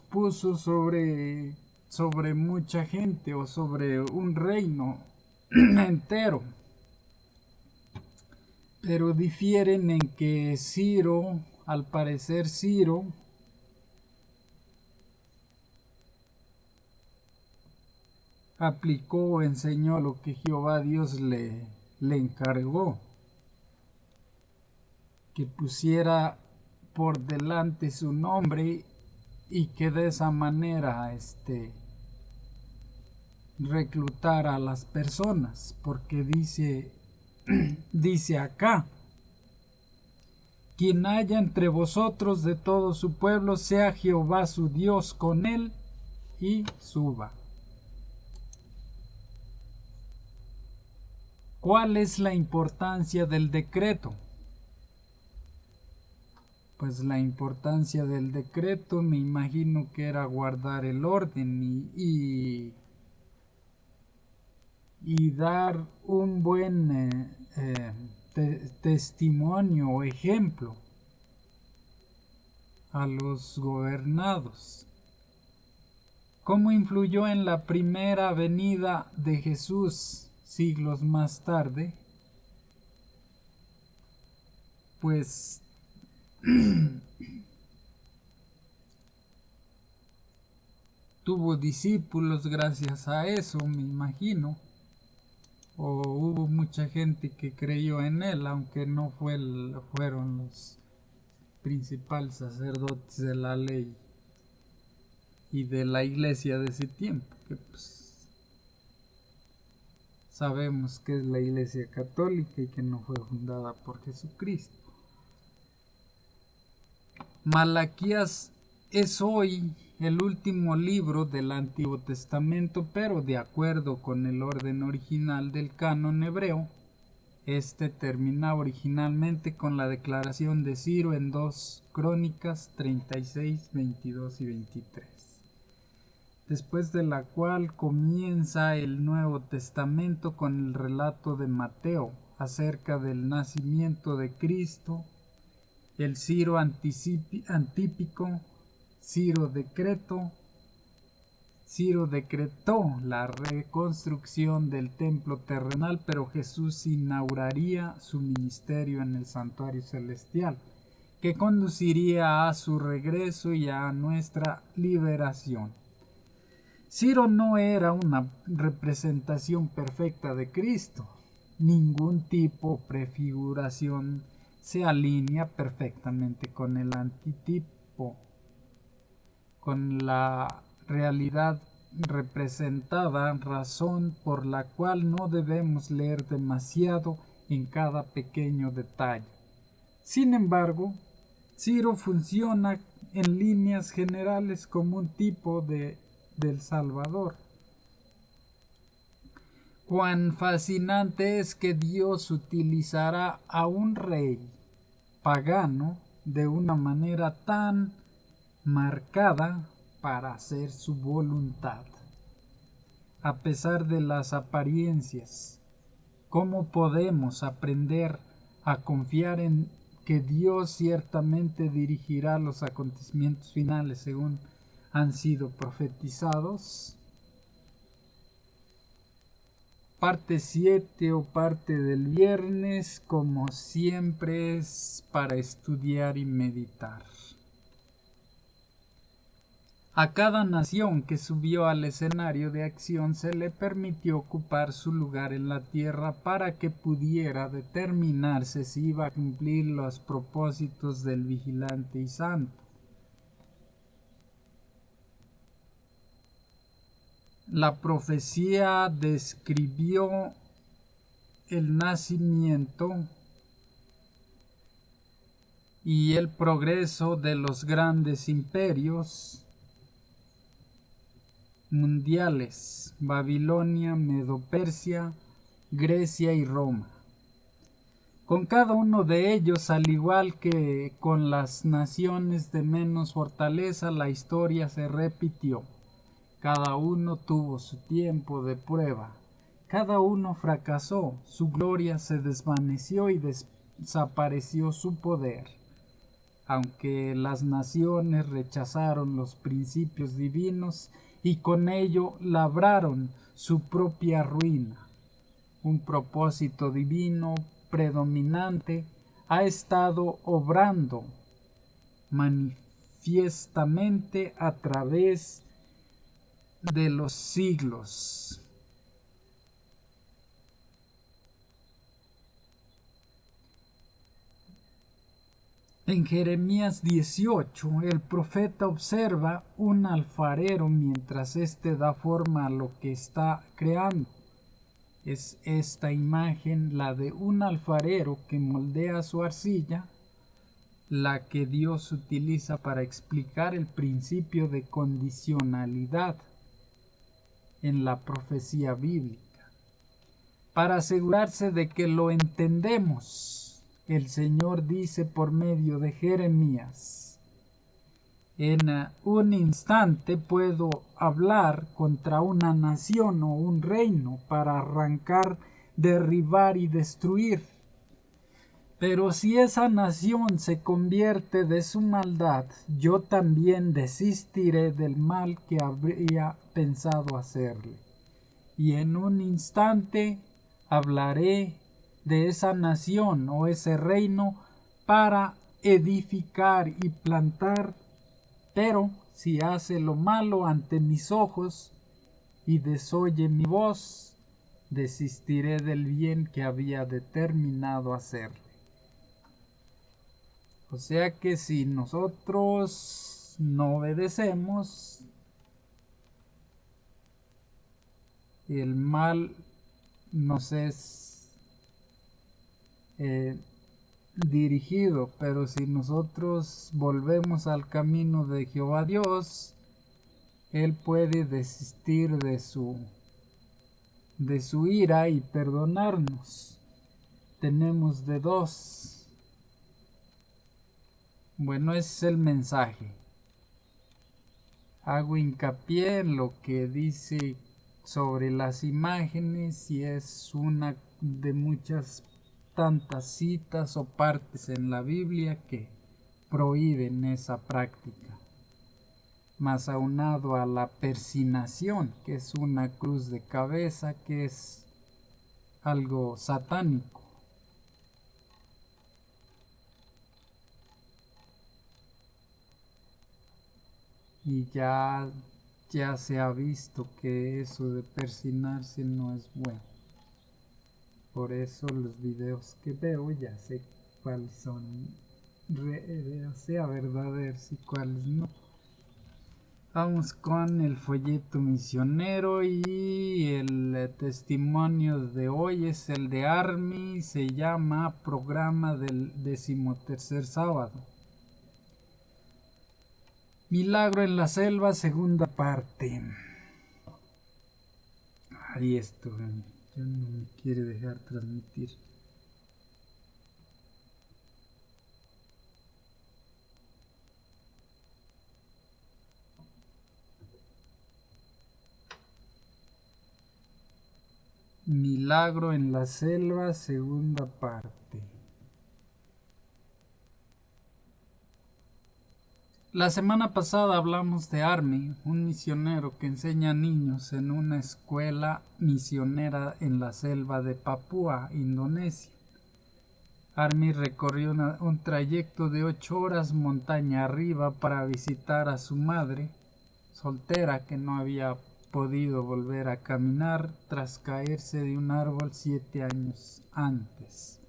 puso sobre mucha gente o sobre un reino entero. Pero difieren en que Ciro, al parecer Ciro, aplicó o enseñó lo que Jehová Dios le encargó, que pusiera por delante su nombre y que de esa manera reclutara a las personas, porque dice acá: quien haya entre vosotros de todo su pueblo, sea Jehová su Dios con él, y suba. ¿Cuál es la importancia del decreto? Pues la importancia del decreto, me imagino que era guardar el orden y dar un buen testimonio o ejemplo a los gobernados. ¿Cómo influyó en la primera venida de Jesús siglos más tarde? Pues tuvo discípulos gracias a eso, me imagino. O hubo mucha gente que creyó en él, aunque no fueron los principales sacerdotes de la ley y de la iglesia de ese tiempo, que pues sabemos que es la iglesia católica y que no fue fundada por Jesucristo. Malaquías es hoy el último libro del Antiguo Testamento, pero de acuerdo con el orden original del canon hebreo, este termina originalmente con la declaración de Ciro en 2 Crónicas 36, 22 y 23, después de la cual comienza el Nuevo Testamento con el relato de Mateo acerca del nacimiento de Cristo, el Ciro antípico, Ciro decretó la reconstrucción del templo terrenal, pero Jesús inauguraría su ministerio en el santuario celestial, que conduciría a su regreso y a nuestra liberación. Ciro no era una representación perfecta de Cristo. Ningún tipo o prefiguración se alinea perfectamente con el antitipo, con la realidad representada, razón por la cual no debemos leer demasiado en cada pequeño detalle. Sin embargo, Ciro funciona en líneas generales como un tipo del Salvador. Cuán fascinante es que Dios utilizará a un rey pagano de una manera tan marcada para hacer su voluntad. A pesar de las apariencias, ¿Cómo podemos aprender a confiar en que Dios ciertamente dirigirá los acontecimientos finales según han sido profetizados? Parte 7 o parte del viernes, como siempre, es para estudiar y meditar. A cada nación que subió al escenario de acción se le permitió ocupar su lugar en la tierra para que pudiera determinarse si iba a cumplir los propósitos del vigilante y santo. La profecía describió el nacimiento y el progreso de los grandes imperios mundiales: Babilonia, Medo-Persia, Grecia y Roma. Con cada uno de ellos, al igual que con las naciones de menos fortaleza, la historia se repitió. Cada uno tuvo su tiempo de prueba. Cada uno fracasó, su gloria se desvaneció y desapareció su poder. Aunque las naciones rechazaron los principios divinos y con ello labraron su propia ruina, un propósito divino predominante ha estado obrando manifiestamente a través de los siglos. En Jeremías 18, el profeta observa un alfarero mientras éste da forma a lo que está creando. Es esta imagen, la de un alfarero que moldea su arcilla, la que Dios utiliza para explicar el principio de condicionalidad en la profecía bíblica. Para asegurarse de que lo entendemos, el Señor dice por medio de Jeremías: en un instante puedo hablar contra una nación o un reino para arrancar, derribar y destruir. Pero si esa nación se convierte de su maldad, yo también desistiré del mal que habría pensado hacerle. Y en un instante hablaré de esa nación o ese reino para edificar y plantar. Pero si hace lo malo ante mis ojos y desoye mi voz, desistiré del bien que había determinado hacerle. O sea que si nosotros no obedecemos, el mal nos es dirigido, pero si nosotros volvemos al camino de Jehová Dios, Él puede desistir de su ira y perdonarnos. Tenemos de dos. Bueno, ese es el mensaje. Hago hincapié en lo que dice sobre las imágenes y es una de muchas tantas citas o partes en la Biblia que prohíben esa práctica. Más aunado a la persinación, que es una cruz de cabeza, que es algo satánico. Y ya se ha visto que eso de persinarse no es bueno. Por eso los videos que veo ya sé cuáles son verdaderos y cuáles no. Vamos con el folleto misionero y el testimonio de hoy es el de Army, se llama Programa del 13º sábado. Milagro en la selva, segunda parte. Ahí esto, ya no me quiere dejar transmitir. Milagro en la selva, segunda parte. La semana pasada hablamos de Army, un misionero que enseña a niños en una escuela misionera en la selva de Papúa, Indonesia. Army recorrió un trayecto de 8 horas montaña arriba para visitar a su madre, soltera, que no había podido volver a caminar tras caerse de un árbol 7 años antes.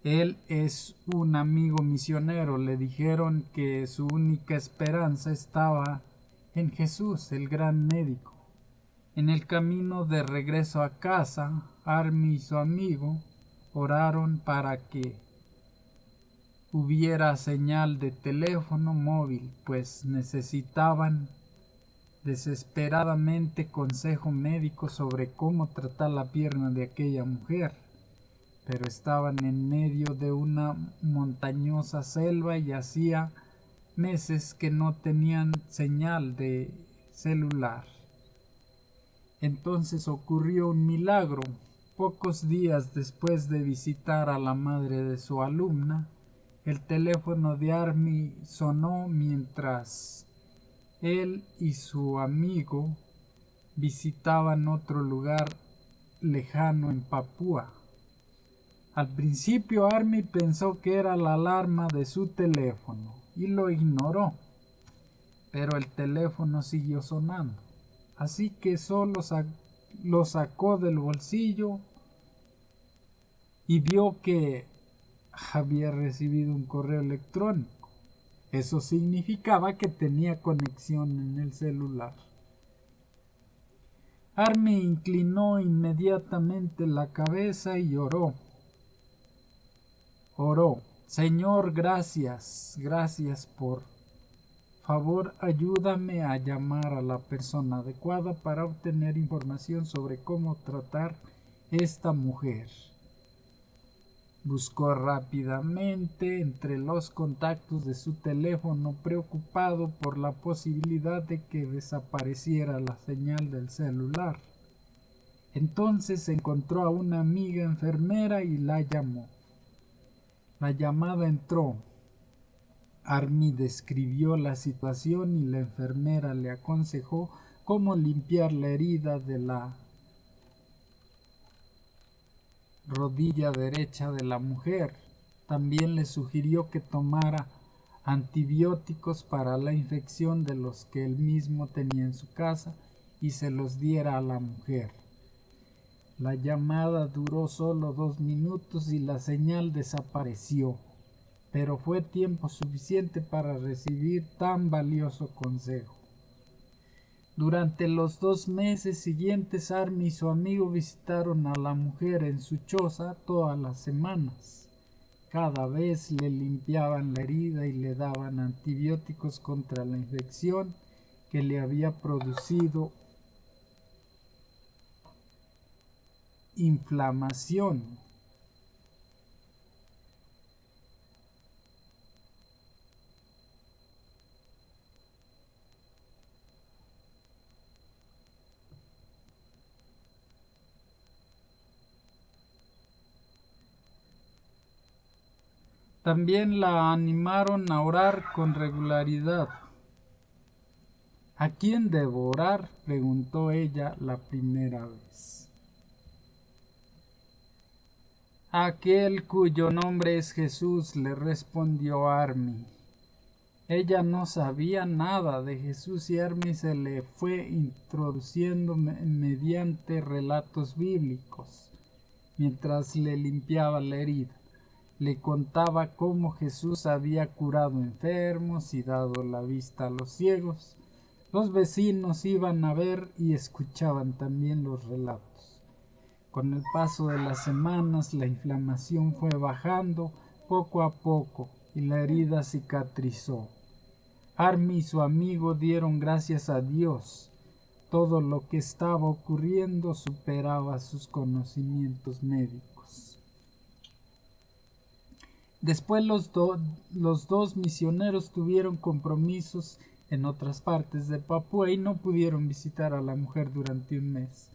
Él es un amigo misionero. Le dijeron que su única esperanza estaba en Jesús, el gran médico. En el camino de regreso a casa, Army y su amigo oraron para que hubiera señal de teléfono móvil, pues necesitaban desesperadamente consejo médico sobre cómo tratar la pierna de aquella mujer. Pero estaban en medio de una montañosa selva y hacía meses que no tenían señal de celular. Entonces ocurrió un milagro. Pocos días después de visitar a la madre de su alumna, el teléfono de Army sonó mientras él y su amigo visitaban otro lugar lejano en Papúa. Al principio Army pensó que era la alarma de su teléfono y lo ignoró, pero el teléfono siguió sonando, así que solo lo sacó del bolsillo y vio que había recibido un correo electrónico. Eso significaba que tenía conexión en el celular. Army inclinó inmediatamente la cabeza y oró. Señor, gracias por favor, ayúdame a llamar a la persona adecuada para obtener información sobre cómo tratar esta mujer. Buscó rápidamente entre los contactos de su teléfono, preocupado por la posibilidad de que desapareciera la señal del celular. Entonces encontró a una amiga enfermera y la llamó. La llamada entró. Army describió la situación y la enfermera le aconsejó cómo limpiar la herida de la rodilla derecha de la mujer. También le sugirió que tomara antibióticos para la infección de los que él mismo tenía en su casa y se los diera a la mujer. La llamada duró solo 2 minutos y la señal desapareció, pero fue tiempo suficiente para recibir tan valioso consejo. Durante los 2 meses siguientes, Army y su amigo visitaron a la mujer en su choza todas las semanas. Cada vez le limpiaban la herida y le daban antibióticos contra la infección que le había producido inflamación. También la animaron a orar con regularidad. ¿A quién debo orar?, preguntó ella la primera vez. Aquel cuyo nombre es Jesús, le respondió Army. Ella no sabía nada de Jesús y Army se le fue introduciendo mediante relatos bíblicos mientras le limpiaba la herida. Le contaba cómo Jesús había curado enfermos y dado la vista a los ciegos. Los vecinos iban a ver y escuchaban también los relatos. Con el paso de las semanas, la inflamación fue bajando poco a poco y la herida cicatrizó. Army y su amigo dieron gracias a Dios. Todo lo que estaba ocurriendo superaba sus conocimientos médicos. Después los dos misioneros tuvieron compromisos en otras partes de Papúa y no pudieron visitar a la mujer durante un mes.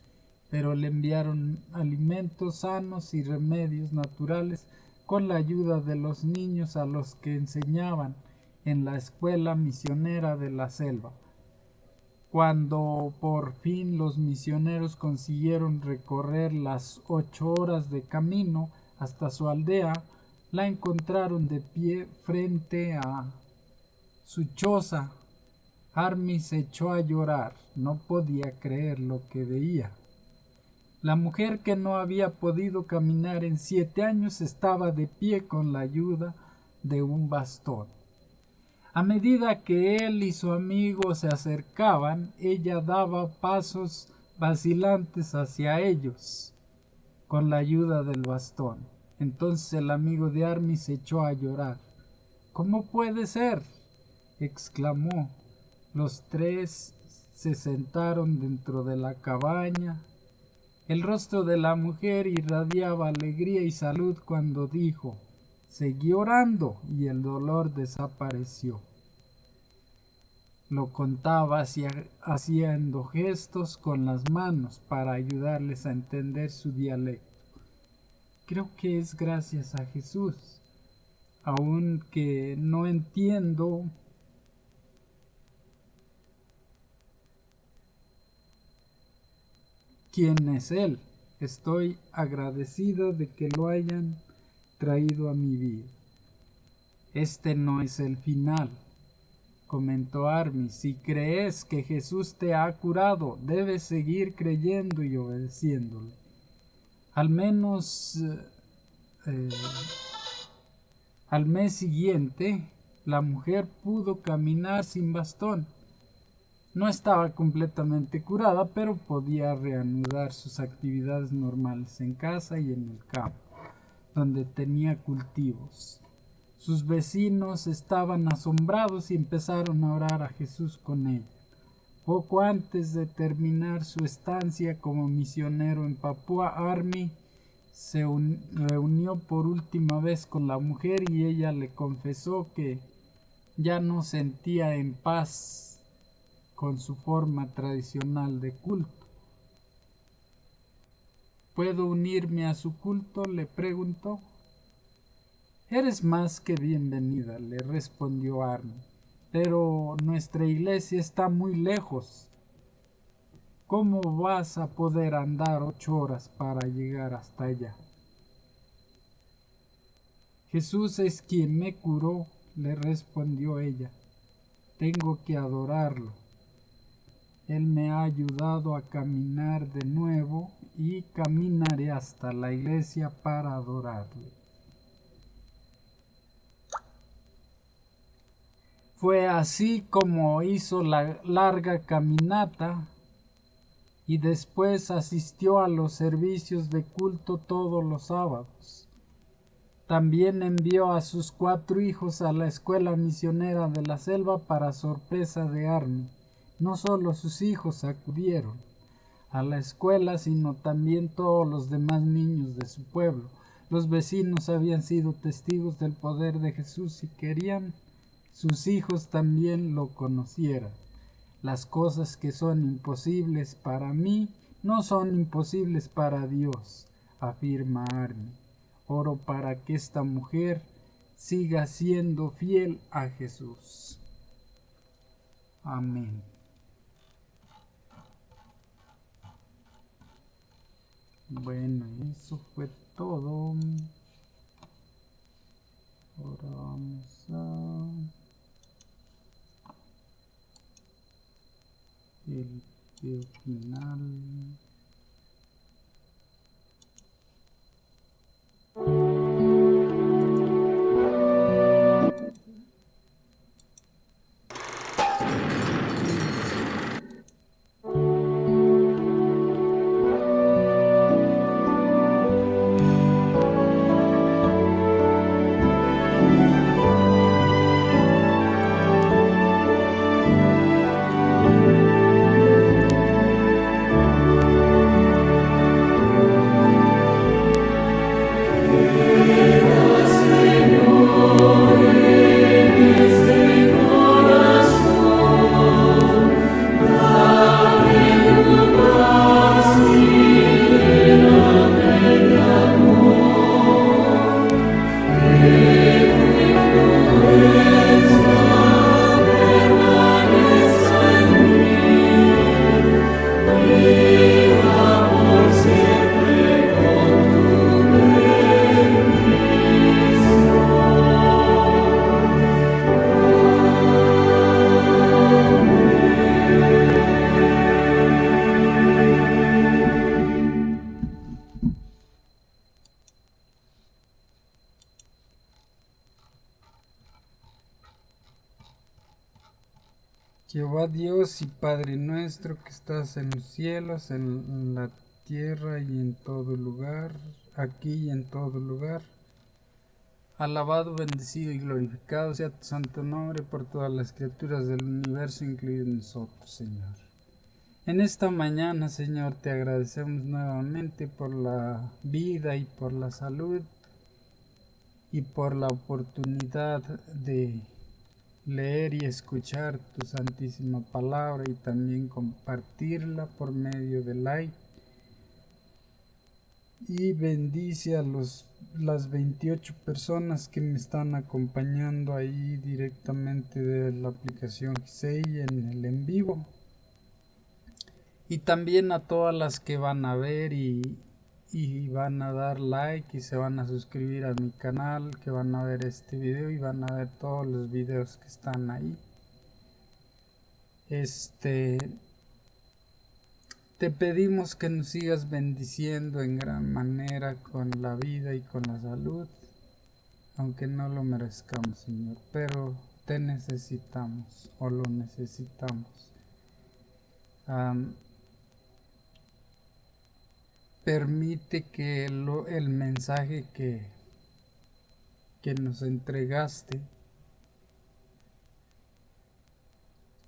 pero le enviaron alimentos sanos y remedios naturales con la ayuda de los niños a los que enseñaban en la escuela misionera de la selva. Cuando por fin los misioneros consiguieron recorrer las 8 horas de camino hasta su aldea, la encontraron de pie frente a su choza. Army se echó a llorar, no podía creer lo que veía. La mujer, que no había podido caminar en 7 años, estaba de pie con la ayuda de un bastón. A medida que él y su amigo se acercaban, ella daba pasos vacilantes hacia ellos con la ayuda del bastón. Entonces el amigo de Army se echó a llorar. «¿Cómo puede ser?», exclamó. Los tres se sentaron dentro de la cabaña. El rostro de la mujer irradiaba alegría y salud cuando dijo: «Seguí orando y el dolor desapareció». Lo contaba haciendo gestos con las manos para ayudarles a entender su dialecto. Creo que es gracias a Jesús, aunque no entiendo quién es Él. Estoy agradecido de que lo hayan traído a mi vida. Este no es el final, comentó Army. Si crees que Jesús te ha curado, debes seguir creyendo y obedeciéndole. Al menos al mes siguiente, la mujer pudo caminar sin bastón. No estaba completamente curada, pero podía reanudar sus actividades normales en casa y en el campo, donde tenía cultivos. Sus vecinos estaban asombrados y empezaron a orar a Jesús con ella. Poco antes de terminar su estancia como misionero en Papúa, Army se reunió por última vez con la mujer y ella le confesó que ya no sentía en paz con su forma tradicional de culto. ¿Puedo unirme a su culto?, le preguntó. Eres más que bienvenida, le respondió Army, pero nuestra iglesia está muy lejos. ¿Cómo vas a poder andar 8 horas para llegar hasta allá? Jesús es quien me curó, le respondió ella. Tengo que adorarlo. Él me ha ayudado a caminar de nuevo y caminaré hasta la iglesia para adorarle. Fue así como hizo la larga caminata y después asistió a los servicios de culto todos los sábados. También envió a sus 4 hijos a la escuela misionera de la selva para sorpresa de Army. No solo sus hijos acudieron a la escuela, sino también todos los demás niños de su pueblo. Los vecinos habían sido testigos del poder de Jesús y querían sus hijos también lo conocieran. Las cosas que son imposibles para mí no son imposibles para Dios, afirma Army. Oro para que esta mujer siga siendo fiel a Jesús. Amén. Bueno, eso fue todo. Ahora vamos a el video final. Jehová Dios y Padre nuestro que estás en los cielos, en la tierra y en todo lugar, aquí y en todo lugar. Alabado, bendecido y glorificado sea tu santo nombre por todas las criaturas del universo, incluidos nosotros, Señor. En esta mañana, Señor, te agradecemos nuevamente por la vida y por la salud y por la oportunidad de leer y escuchar tu santísima palabra y también compartirla por medio de like. Y bendice a las 28 personas que me están acompañando ahí directamente de la aplicación Gisei en el en vivo. Y también a todas las que van a ver y van a dar like y se van a suscribir a mi canal, que van a ver este video y van a ver todos los videos que están ahí. Te pedimos que nos sigas bendiciendo en gran manera con la vida y con la salud, aunque no lo merezcamos, Señor, pero te necesitamos o lo necesitamos. Permite que el mensaje que nos entregaste,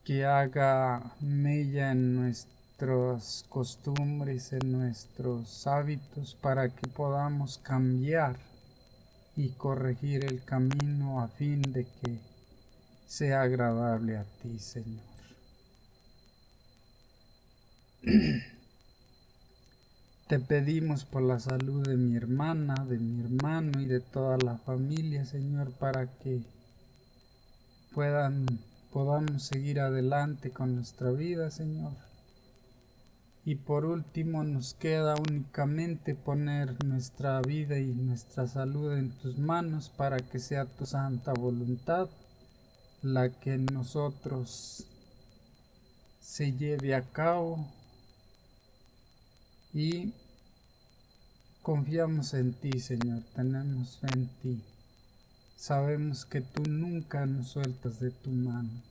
que haga mella en nuestras costumbres, en nuestros hábitos, para que podamos cambiar y corregir el camino a fin de que sea agradable a ti, Señor. Te pedimos por la salud de mi hermana, de mi hermano y de toda la familia, Señor, para que podamos seguir adelante con nuestra vida, Señor. Y por último nos queda únicamente poner nuestra vida y nuestra salud en tus manos para que sea tu santa voluntad la que en nosotros se lleve a cabo, y confiamos en ti, Señor, tenemos fe en ti. Sabemos que tú nunca nos sueltas de tu mano.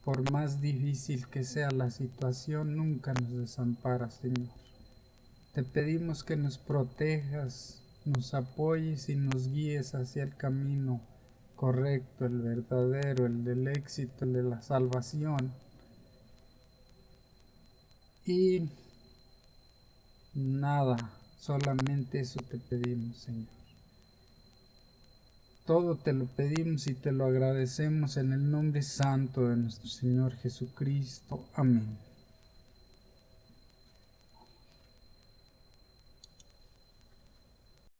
Por más difícil que sea la situación, nunca nos desamparas, Señor. Te pedimos que nos protejas, nos apoyes y nos guíes hacia el camino correcto, el verdadero, el del éxito, el de la salvación. Y nada, solamente eso te pedimos, Señor. Todo te lo pedimos y te lo agradecemos en el nombre santo de nuestro Señor Jesucristo. Amén.